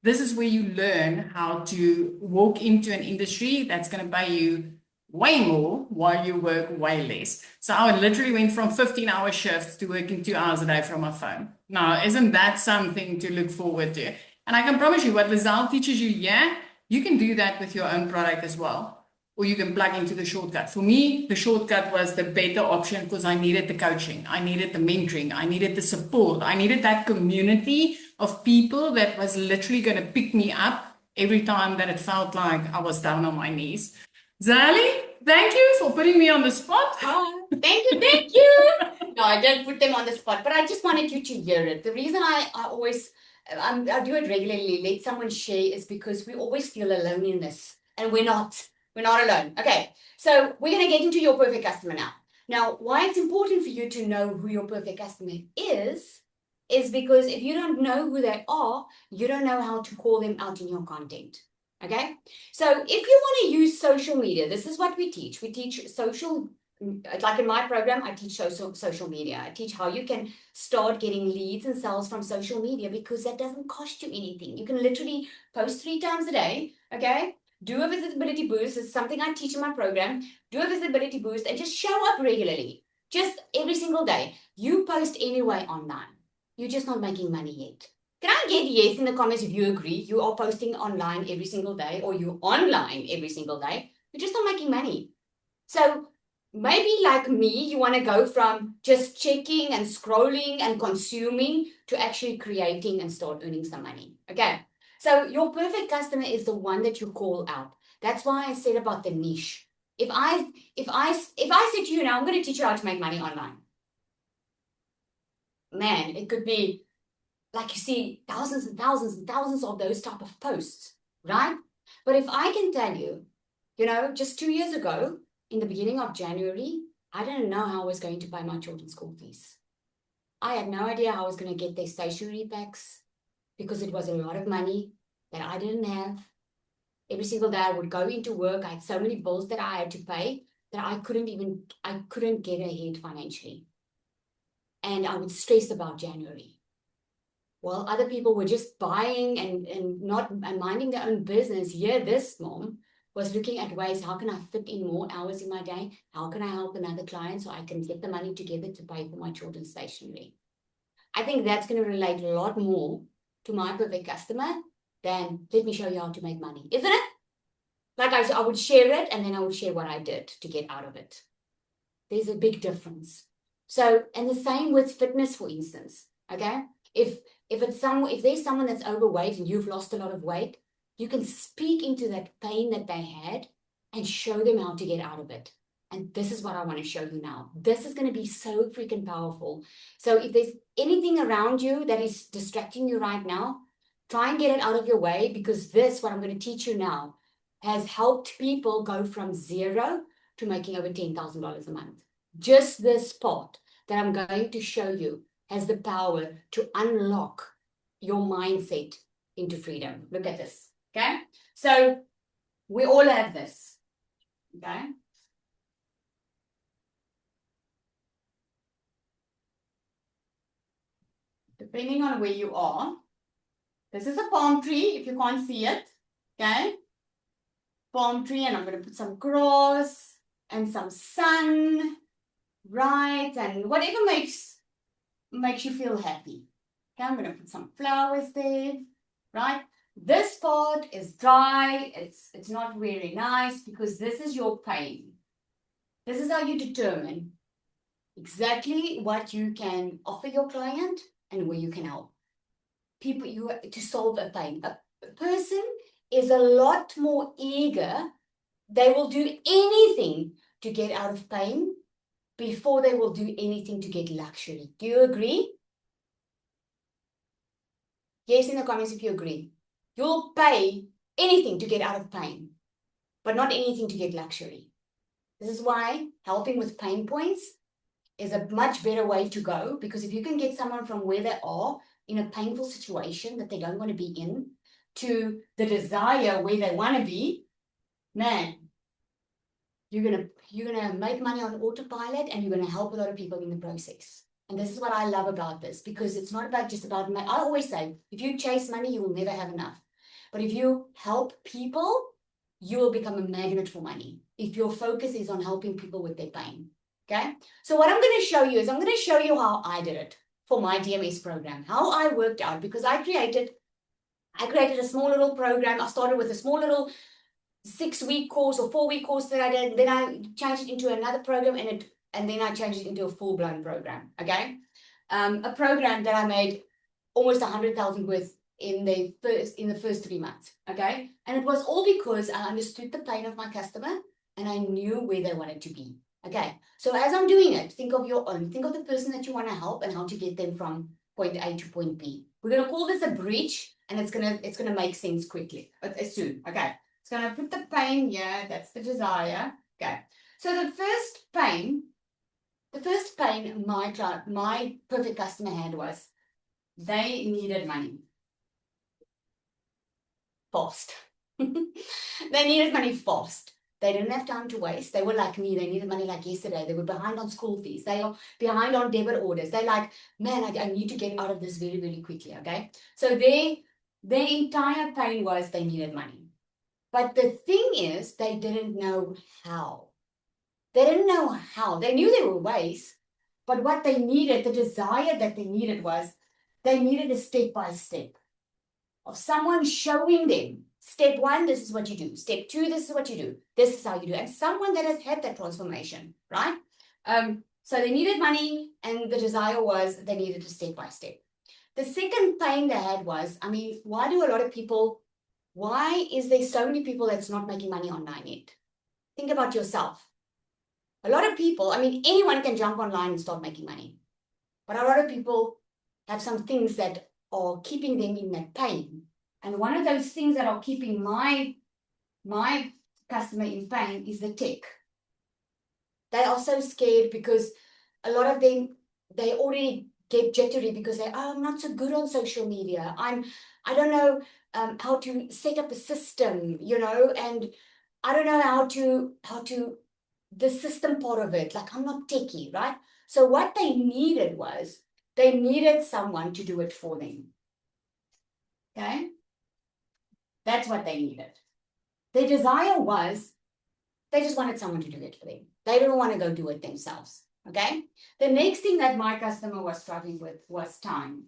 This is where you learn how to walk into an industry that's going to pay you way more while you work way less. So I literally went from 15-hour shifts to working 2 hours a day from my phone. Now, isn't that something to look forward to? And I can promise you what Lizelle teaches you, yeah, you can do that with your own product as well. Or you can plug into the shortcut. For me, the shortcut was the better option because I needed the coaching, I needed the mentoring, I needed the support, I needed that community of people that was literally going to pick me up every time that it felt like I was down on my knees. Zali, thank you for putting me on the spot. Oh, thank you, thank you. No, I didn't put them on the spot, but I just wanted you to hear it. The reason I always, I do it regularly, let someone share, is because we always feel alone in this, and we're not. We're not alone. Okay, so we're going to get into your perfect customer now. Now, why it's important for you to know who your perfect customer is because if you don't know who they are, you don't know how to call them out in your content. Okay, so if you want to use social media, this is what we teach. We teach social, like in my program, I teach social media. I teach how you can start getting leads and sales from social media because that doesn't cost you anything. You can literally post 3 times a day, okay? Do a visibility boost. It's something I teach in my program. Do a visibility boost and just show up regularly. Just every single day. You post anyway online. You're just not making money yet. Can I get yes in the comments if you agree? You are posting online every single day or you're online every single day. You're just not making money. So maybe like me, you want to go from just checking and scrolling and consuming to actually creating and start earning some money. Okay. So your perfect customer is the one that you call out. That's why I said about the niche. If I said to you now, I'm going to teach you how to make money online. Man, it could be like you see thousands and thousands and thousands of those type of posts, right? But if I can tell you, just 2 years ago, in the beginning of January, I didn't know how I was going to pay my children's school fees. I had no idea how I was going to get their stationery packs because it was a lot of money that I didn't have. Every single day I would go into work. I had so many bills that I had to pay that I couldn't get ahead financially. And I would stress about January. While other people were just buying and minding their own business, here this mom was looking at ways, how can I fit in more hours in my day? How can I help another client so I can get the money together to pay for my children's stationery? I think that's going to relate a lot more to my perfect customer than let me show you how to make money, isn't it? Like I would share it and then I would share what I did to get out of it. There's a big difference. So, and the same with fitness, for instance, okay? If there's someone that's overweight and you've lost a lot of weight, you can speak into that pain that they had and show them how to get out of it. And this is what I want to show you now. This is going to be so freaking powerful. So if there's anything around you that is distracting you right now, try and get it out of your way, because this, what I'm going to teach you now, has helped people go from zero to making over $10,000 a month. Just this part that I'm going to show you has the power to unlock your mindset into freedom. Look at this, okay? So we all have this, okay? Depending on where you are, this is a palm tree, if you can't see it, okay? Palm tree, and I'm going to put some grass and some sun, right? And whatever makes you feel happy. Okay, I'm going to put some flowers there, right? This part is dry. It's not very nice because this is your pain. This is how you determine exactly what you can offer your client and where you can help. people to solve a pain. A person is a lot more eager. They will do anything to get out of pain before they will do anything to get luxury. Do you agree? Yes, in the comments if you agree. You'll pay anything to get out of pain, but not anything to get luxury. This is why helping with pain points is a much better way to go, because if you can get someone from where they are in a painful situation that they don't want to be in to the desire where they want to be, man, you're gonna make money on autopilot, and you're gonna help a lot of people in the process. And this is what I love about this, because it's not about just about money. I always say, if you chase money, you will never have enough. But if you help people, you will become a magnet for money. If your focus is on helping people with their pain. Okay. So what I'm going to show you is I'm going to show you how I did it for my DMS program, how I worked out, because I created a small little program. I started with a small little 6-week course or 4-week course that I did. Then I changed it into another program, and then I changed it into a full-blown program. Okay. A program that I made almost 100,000 worth in the first 3 months. Okay. And it was all because I understood the pain of my customer and I knew where they wanted to be. Okay. So as I'm doing it, think of your own, think of the person that you want to help and how to get them from point A to point B. We're going to call this a bridge, and it's going to make sense quickly, soon. Okay. So I'm going to put the pain here. That's the desire. Okay. So the first pain my perfect customer had was they needed money fast. They needed money fast. They didn't have time to waste. They were like me. They needed money like yesterday. They were behind on school fees. They are behind on debit orders. They're like, man, I need to get out of this very, very quickly. Okay. So their entire pain was they needed money. But the thing is, they didn't know how. They didn't know how. They knew there were ways, but what they needed, the desire that they needed was, they needed a step-by-step of someone showing them, step 1, this is what you do. Step 2, this is what you do. This is how you do. And someone that has had that transformation, right? So they needed money, and the desire was they needed a step-by-step. The second pain they had was, I mean, why is there so many people that's not making money online yet? Think about yourself. A lot of people, I mean, anyone can jump online and start making money. But a lot of people have some things that are keeping them in that pain. And one of those things that are keeping my customer in pain is the tech. They are so scared because a lot of them, they already get jittery because I'm not so good on social media. I don't know how to set up a system, and I don't know how to the system part of it. Like, I'm not techie, right? So what they needed was, they needed someone to do it for them. Okay? That's what they needed. Their desire was, they just wanted someone to do it for them. They didn't want to go do it themselves. Okay? The next thing that my customer was struggling with was time.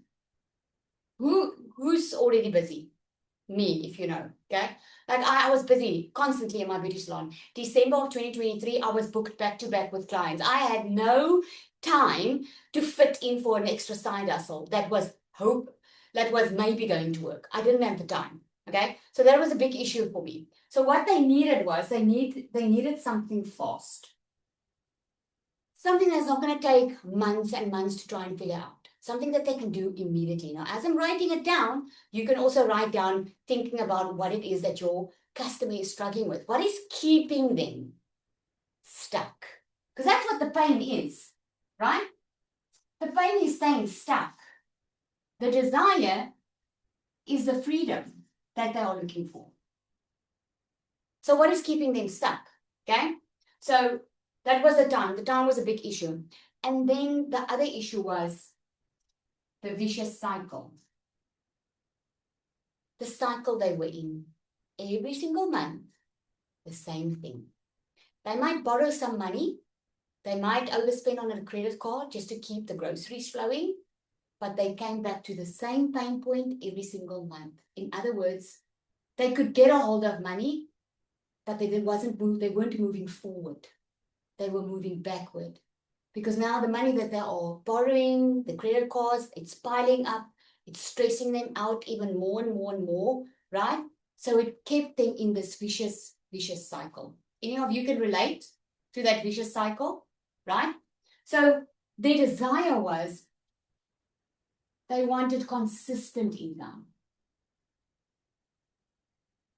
Who's already busy? Me, if you know. Okay? Like, I was busy constantly in my beauty salon. December of 2023, I was booked back to back with clients. I had no time to fit in for an extra side hustle that was maybe going to work. I didn't have the time. Okay, so that was a big issue for me. So what they needed was, they needed something fast, something that's not going to take months and months to try and figure out, something that they can do immediately. Now, as I'm writing it down, you can also write down, thinking about what it is that your customer is struggling with. What is keeping them stuck? Because that's what the pain is, right? The pain is staying stuck. The desire is the freedom that they are looking for. So what is keeping them stuck? Okay, so that was the time. The time was a big issue. And then the other issue was the vicious cycle. The cycle they were in. Every single month, the same thing. They might borrow some money. They might overspend on a credit card just to keep the groceries flowing. But they came back to the same pain point every single month. In other words, they could get a hold of money, but they weren't moving forward. They were moving backward. Because now the money that they are borrowing, the credit cards, it's piling up. It's stressing them out even more and more and more, right? So it kept them in this vicious cycle. Any of you can relate to that vicious cycle, right? So their desire was they wanted consistent income.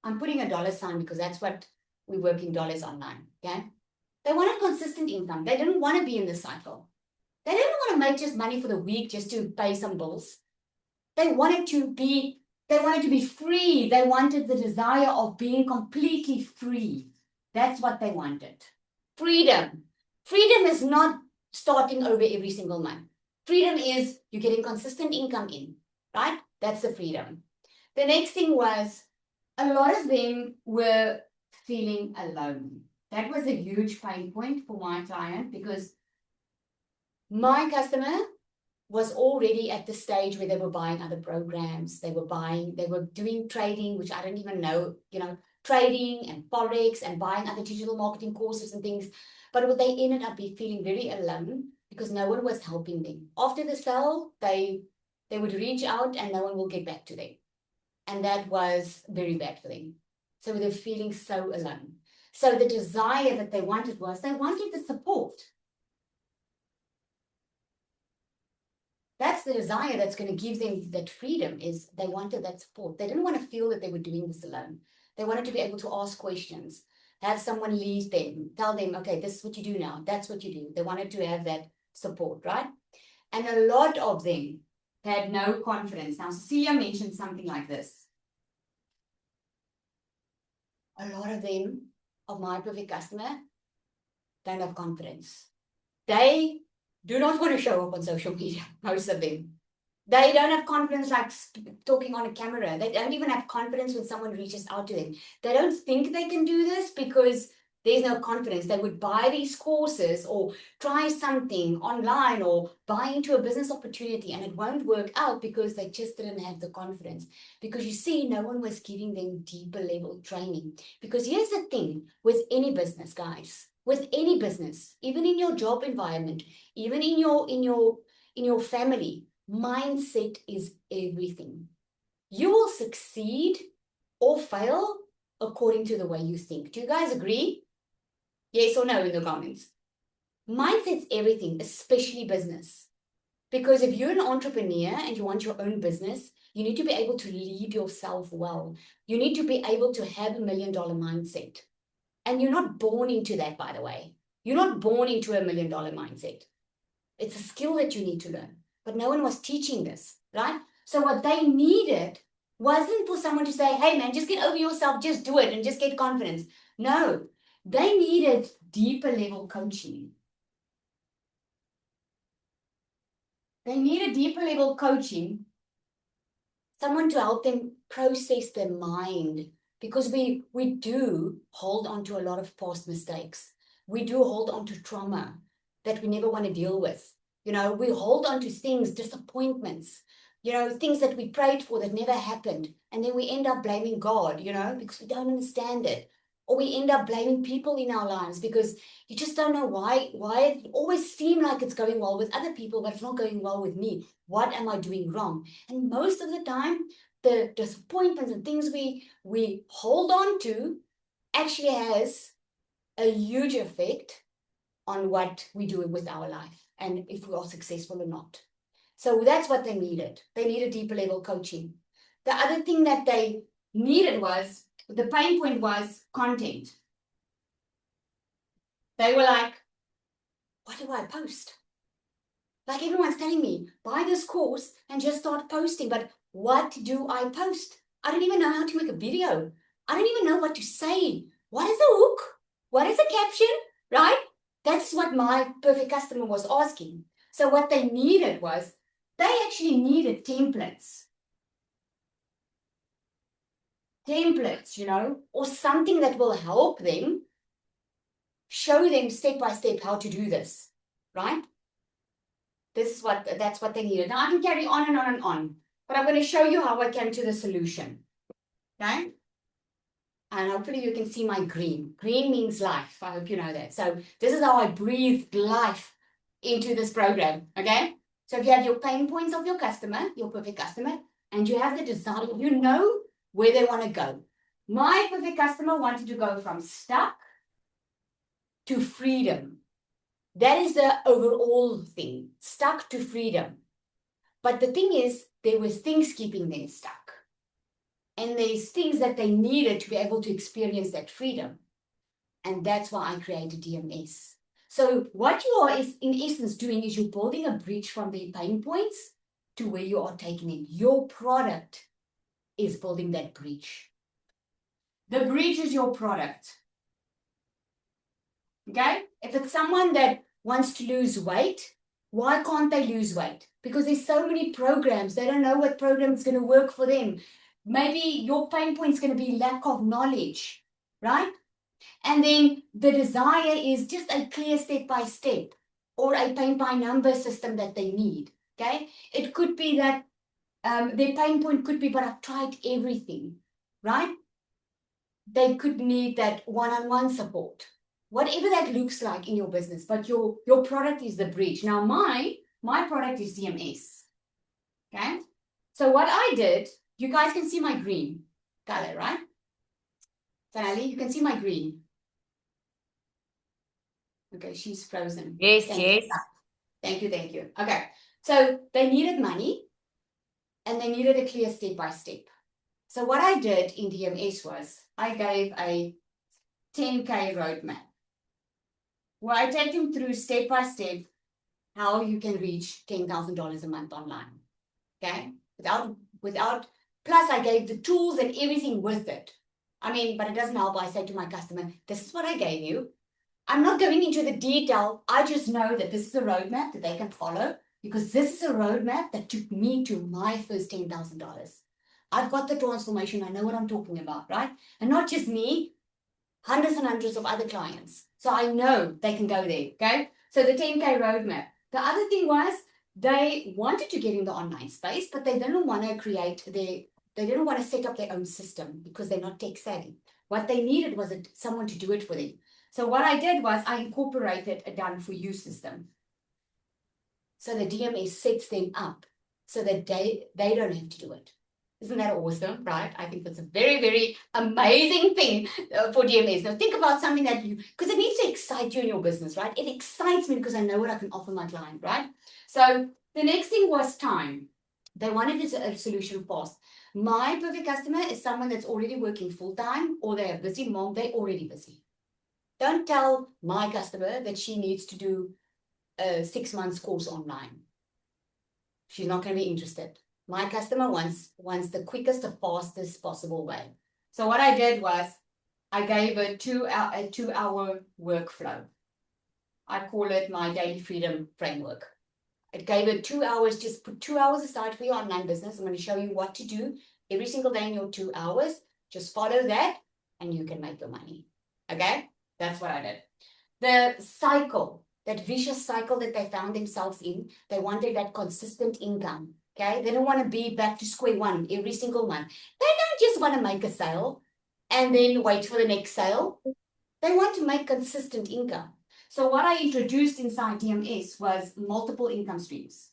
I'm putting a dollar sign because that's what we work in dollars online, okay? They wanted consistent income. They didn't want to be in this cycle. They didn't want to make just money for the week just to pay some bills. They wanted to be free. They wanted the desire of being completely free. That's what they wanted. Freedom. Freedom is not starting over every single month. Freedom is you're getting consistent income in, right? That's the freedom. The next thing was a lot of them were feeling alone. That was a huge pain point for my client because my customer was already at the stage where they were buying other programs. They were doing trading, which I don't even know, trading and Forex and buying other digital marketing courses and things. But they ended up feeling very alone because no one was helping them. After the sale, they would reach out and no one will get back to them. And that was very bad for them. So they're feeling so alone. So the desire that they wanted was they wanted the support. That's the desire that's going to give them that freedom, is they wanted that support. They didn't want to feel that they were doing this alone. They wanted to be able to ask questions, have someone lead them, tell them, okay, this is what you do now. That's what you do. They wanted to have that support, right? And a lot of them had no confidence. Now, Cecilia mentioned something like this. A lot of them, of my perfect customer, don't have confidence. They do not want to show up on social media, most of them. They don't have confidence like talking on a camera. They don't even have confidence when someone reaches out to them. They don't think they can do this because there's no confidence. They would buy these courses or try something online or buy into a business opportunity and it won't work out because they just didn't have the confidence. Because you see, no one was giving them deeper level training. Because here's the thing with any business, guys, with any business, even in your job environment, even in your family, mindset is everything. You will succeed or fail according to the way you think. Do you guys agree? Yes or no in the comments. Mindset's everything, especially business. Because if you're an entrepreneur and you want your own business, you need to be able to lead yourself well. You need to be able to have $1 million mindset. And you're not born into that, by the way. You're not born into $1 million mindset. It's a skill that you need to learn. But no one was teaching this, right? So what they needed wasn't for someone to say, hey man, just get over yourself, just do it and just get confidence. No, they needed deeper level coaching. They needed deeper level coaching, someone to help them process their mind, because we do hold on to a lot of past mistakes. We do hold on to trauma that we never want to deal with. We hold on to things, disappointments, things that we prayed for that never happened. And then we end up blaming God, because we don't understand it. Or we end up blaming people in our lives because you just don't know why it always seems like it's going well with other people, but it's not going well with me. What am I doing wrong? And most of the time, the disappointments and things we hold on to actually has a huge effect on what we do with our life and if we are successful or not. So that's what they needed. They needed deeper level coaching. The other thing that they needed was, the pain point was content. They were like, what do I post? Like everyone's telling me, buy this course and just start posting. But what do I post? I don't even know how to make a video. I don't even know what to say. What is a hook? What is a caption? Right? That's what my perfect customer was asking. So what they needed was, they actually needed templates. Or something that will help them, show them step by step how to do this, right? That's what they needed. Now I can carry on and on and on, but I'm going to show you how I came to the solution, okay? And hopefully you can see my green. Green means life. I hope you know that. So this is how I breathed life into this program, okay? So if you have your pain points of your customer, your perfect customer, and you have the desire, you know where they want to go. My perfect customer wanted to go from stuck to freedom. That is the overall thing, stuck to freedom. But the thing is, there were things keeping them stuck. And there's things that they needed to be able to experience that freedom. And that's why I created DMS. So what you are is in essence doing is you're building a bridge from the pain points to where you are taking it. Your product is building that bridge. The bridge is your product. Okay? If it's someone that wants to lose weight, why can't they lose weight? Because there's so many programs. They don't know what program is going to work for them. Maybe your pain point is going to be lack of knowledge, right? And then the desire is just a clear step-by-step or a paint-by-number system that they need, okay? It could be that their pain point could be, but I've tried everything, right? They could need that one-on-one support, whatever that looks like in your business, but your product is the bridge. Now, my product is DMS, okay? So what I did, you guys can see my green color, right? Finally, you can see my green. Okay, she's frozen. Yes, Thank yes. you. Thank you, thank you. Okay, so they needed money and they needed a clear step-by-step. So what I did in DMS was I gave a 10K roadmap where I take them through step-by-step how you can reach $10,000 a month online. Okay, without, plus I gave the tools and everything with it. I mean, but it doesn't help. I say to my customer, this is what I gave you. I'm not going into the detail. I just know that this is a roadmap that they can follow because this is a roadmap that took me to my first $10,000. I've got the transformation. I know what I'm talking about, right? And not just me, hundreds and hundreds of other clients. So I know they can go there, okay? So the 10K roadmap. The other thing was they wanted to get in the online space, but they didn't want to they didn't want to set up their own system because they're not tech savvy. What they needed was someone to do it for them. So what I did was I incorporated a done-for-you system. So the DMS sets them up so that they don't have to do it. Isn't that awesome, right? I think that's a very, very amazing thing for DMS. Now think about something that because it needs to excite you in your business, right? It excites me because I know what I can offer my client, right? So the next thing was time. They wanted a solution fast. My perfect customer is someone that's already working full-time or they're a busy mom, they're already busy. Don't tell my customer that she needs to do a 6 months course online. She's not going to be interested. My customer wants the quickest, the fastest possible way. So what I did was I gave a 2-hour workflow. I call it my daily freedom framework. It gave her 2 hours, just put 2 hours aside for your online business. I'm going to show you what to do every single day in your 2 hours. Just follow that and you can make your money. Okay? That's what I did. The cycle, that vicious cycle that they found themselves in, they wanted that consistent income. Okay? They don't want to be back to square one every single month. They don't just want to make a sale and then wait for the next sale. They want to make consistent income. So what I introduced inside DMS was multiple income streams.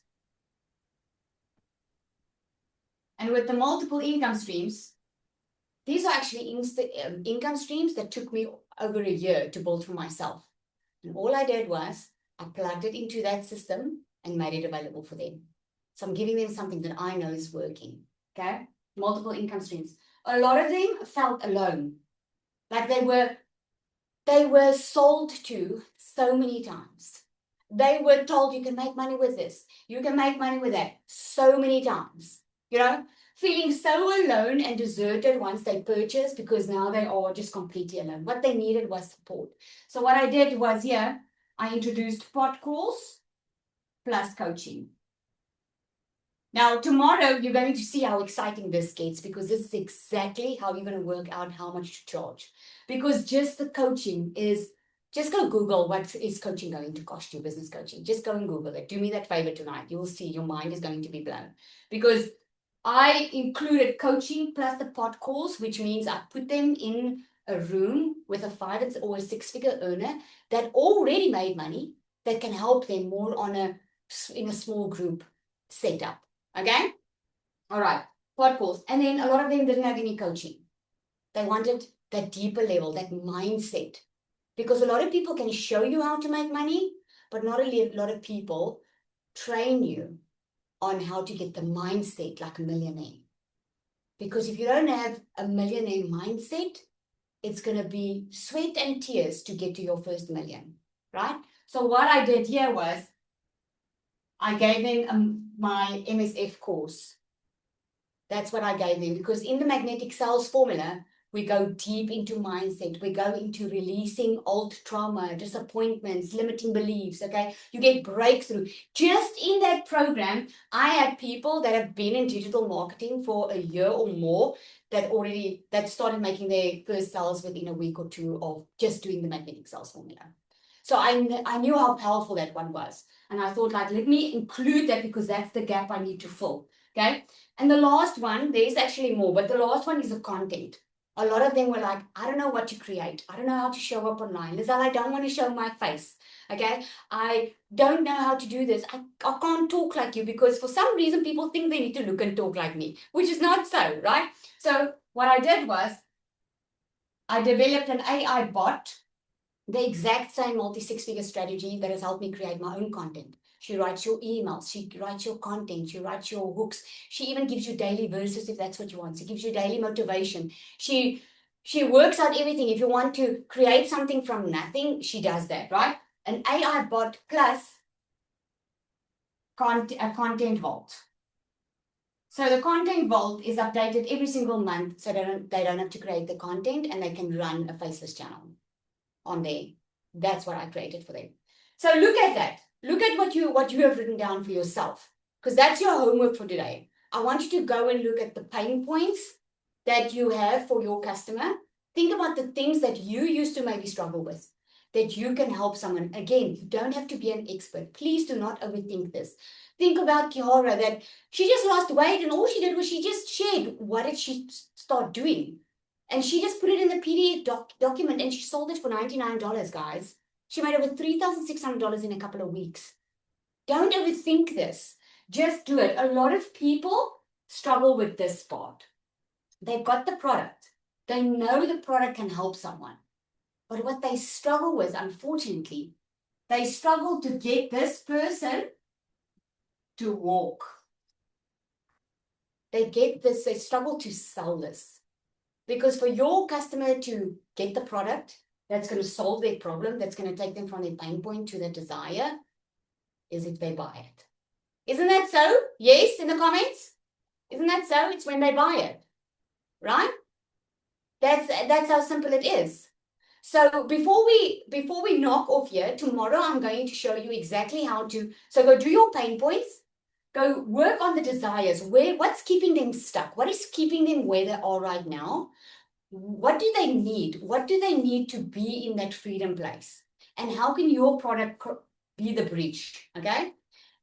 And with the multiple income streams, these are actually income streams that took me over a year to build for myself. And all I did was I plugged it into that system and made it available for them. So I'm giving them something that I know is working. Okay? Multiple income streams. A lot of them felt alone. Like they were sold to so many times. They were told you can make money with this. You can make money with that so many times. You know, feeling so alone and deserted once they purchased because now they are just completely alone. What they needed was support. So what I did was I introduced pod calls plus coaching. Now, tomorrow, you're going to see how exciting this gets because this is exactly how you're going to work out how much to charge. Because just the coaching is, just go Google what is coaching going to cost you, business coaching. Just go and Google it. Do me that favor tonight. You will see your mind is going to be blown. Because I included coaching plus the pod calls, which means I put them in a room with a 5 or a 6-figure earner that already made money that can help them more on a in a small group setup. Okay? All right. Pod calls. And then a lot of them didn't have any coaching. They wanted that deeper level, that mindset. Because a lot of people can show you how to make money, but not a lot of people train you on how to get the mindset like a millionaire. Because if you don't have a millionaire mindset, it's going to be sweat and tears to get to your first million, right? So what I did here was I gave them my MSF course. That's what I gave them, because in the magnetic sales formula, we go deep into mindset. We go into releasing old trauma, disappointments, limiting beliefs, okay? You get breakthrough. Just in that program, I had people that have been in digital marketing for a year or more that started making their first sales within a week or two of just doing the magnetic sales formula. So I knew how powerful that one was. And I thought, like, let me include that because that's the gap I need to fill, okay? And the last one, there's actually more, but the last one is the content. A lot of them were like, I don't know what to create. I don't know how to show up online. Lizelle, I don't want to show my face. Okay. I don't know how to do this. I can't talk like you, because for some reason people think they need to look and talk like me, which is not so, right? So what I did was I developed an AI bot, the exact same multi-six-figure strategy that has helped me create my own content. She writes your emails, she writes your content, she writes your hooks. She even gives you daily verses if that's what you want. She gives you daily motivation. She works out everything. If you want to create something from nothing, she does that, right? An AI bot plus a content vault. So the content vault is updated every single month, so they don't have to create the content, and they can run a faceless channel on there. That's what I created for them. So look at that. Look at what you have written down for yourself, because that's your homework for today. I want you to go and look at the pain points that you have for your customer. Think about the things that you used to maybe struggle with, that you can help someone. Again, you don't have to be an expert. Please do not overthink this. Think about Kiara, that she just lost weight, and all she did was she just shared what did she start doing. And she just put it in the PDF document, and she sold it for $99, guys. She made over $3,600 in a couple of weeks. Don't overthink this. Just do it. A lot of people struggle with this part. They've got the product. They know the product can help someone. But what they struggle with, unfortunately, they struggle to get this person to walk. They struggle to sell this. Because for your customer to get the product that's going to solve their problem, that's going to take them from their pain point to their desire, is if they buy it. Isn't that so? Yes, in the comments? Isn't that so? It's when they buy it, right? That's how simple it is. So before we knock off here, tomorrow I'm going to show you exactly how to, so go do your pain points, go work on the desires. What's keeping them stuck? What is keeping them where they are right now? What do they need? What do they need to be in that freedom place? And how can your product be the bridge? Okay.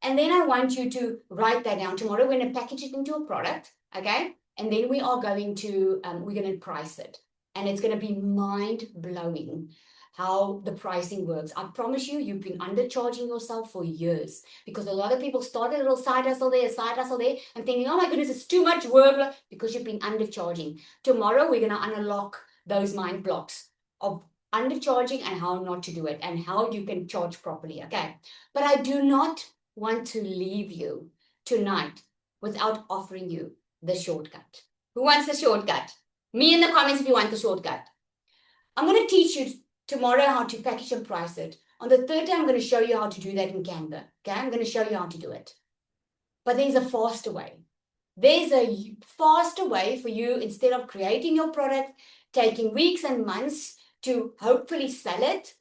And then I want you to write that down. Tomorrow we're going to package it into a product. Okay. And then we are going to, we're going to price it. And it's going to be mind blowing how the pricing works. I promise you, you've been undercharging yourself for years, because a lot of people start a little side hustle there, and thinking, oh my goodness, it's too much work, because you've been undercharging. Tomorrow, we're going to unlock those mind blocks of undercharging and how not to do it and how you can charge properly. Okay. But I do not want to leave you tonight without offering you the shortcut. Who wants the shortcut? Me in the comments if you want the shortcut. I'm going to teach you tomorrow how to package and price it. On the third day, I'm going to show you how to do that in Canva. Okay, I'm going to show you how to do it. But there's a faster way. There's a faster way for you, instead of creating your product, taking weeks and months to hopefully sell it.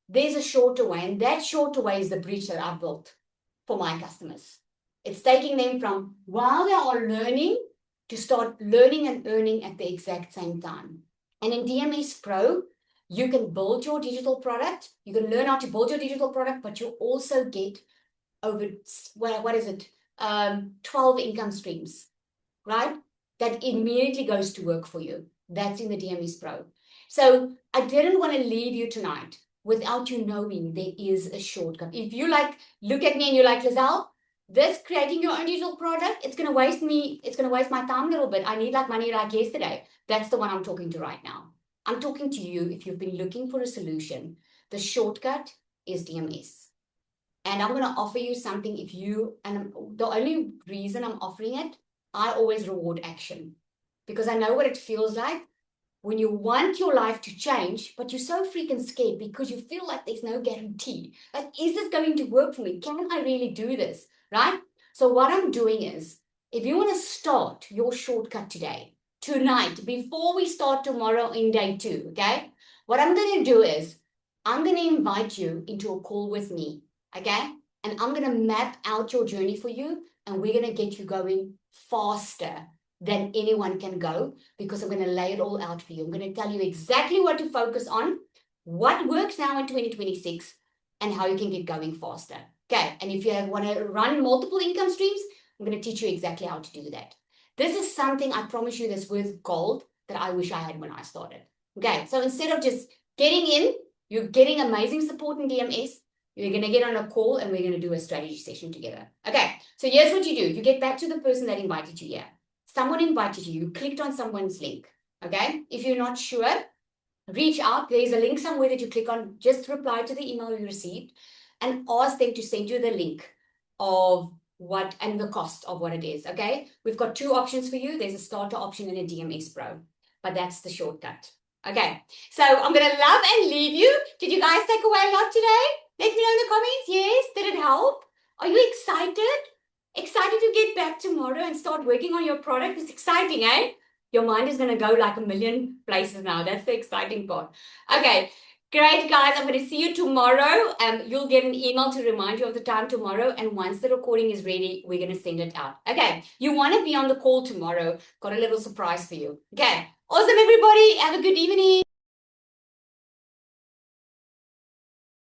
There's a shorter way, and that shorter way is the bridge that I've built for my customers. It's taking them from while they are learning to start learning and earning at the exact same time. And in DMS Pro, you can build your digital product. You can learn how to build your digital product, but you also get over, 12 income streams, right? That immediately goes to work for you. That's in the DMS Pro. So I didn't want to leave you tonight without you knowing there is a shortcut. If you like, look at me and you're like, Lizelle, this creating your own digital product, it's going to waste my time a little bit. I need like money like yesterday. That's the one I'm talking to right now. I'm talking to you if you've been looking for a solution. The shortcut is DMS. And I'm going to offer you something and the only reason I'm offering it, I always reward action because I know what it feels like when you want your life to change, but you're so freaking scared because you feel like there's no guarantee. Like, is this going to work for me? Can I really do this? Right? So what I'm doing is, if you want to start your shortcut today, tonight, before we start tomorrow in day 2, okay? What I'm going to do is, I'm going to invite you into a call with me, okay? And I'm going to map out your journey for you, and we're going to get you going faster than anyone can go, because I'm going to lay it all out for you. I'm going to tell you exactly what to focus on, what works now in 2026, and how you can get going faster. Okay, and if you want to run multiple income streams, I'm going to teach you exactly how to do that. This is something, I promise you, that's worth gold that I wish I had when I started. Okay, so instead of just getting in, you're getting amazing support in DMS. You're going to get on a call and we're going to do a strategy session together. Okay, so here's what you do. You get back to the person that invited you here. Someone invited you, you clicked on someone's link, okay? If you're not sure, reach out. There's a link somewhere that you click on. Just reply to the email you received and ask them to send you the link of what and the cost of what it is, okay? We've got 2 options for you. There's a starter option and a DMS Pro, but that's the shortcut. Okay, so I'm going to love and leave you. Did you guys take away a lot today? Let me know in the comments. Yes, did it help? Are you excited? Excited to get back tomorrow and start working on your product? It's exciting, eh? Your mind is going to go like a million places now. That's the exciting part. Okay, great, guys. I'm going to see you tomorrow. You'll get an email to remind you of the time tomorrow. And once the recording is ready, we're going to send it out. Okay, you want to be on the call tomorrow. Got a little surprise for you. Okay, awesome, everybody. Have a good evening.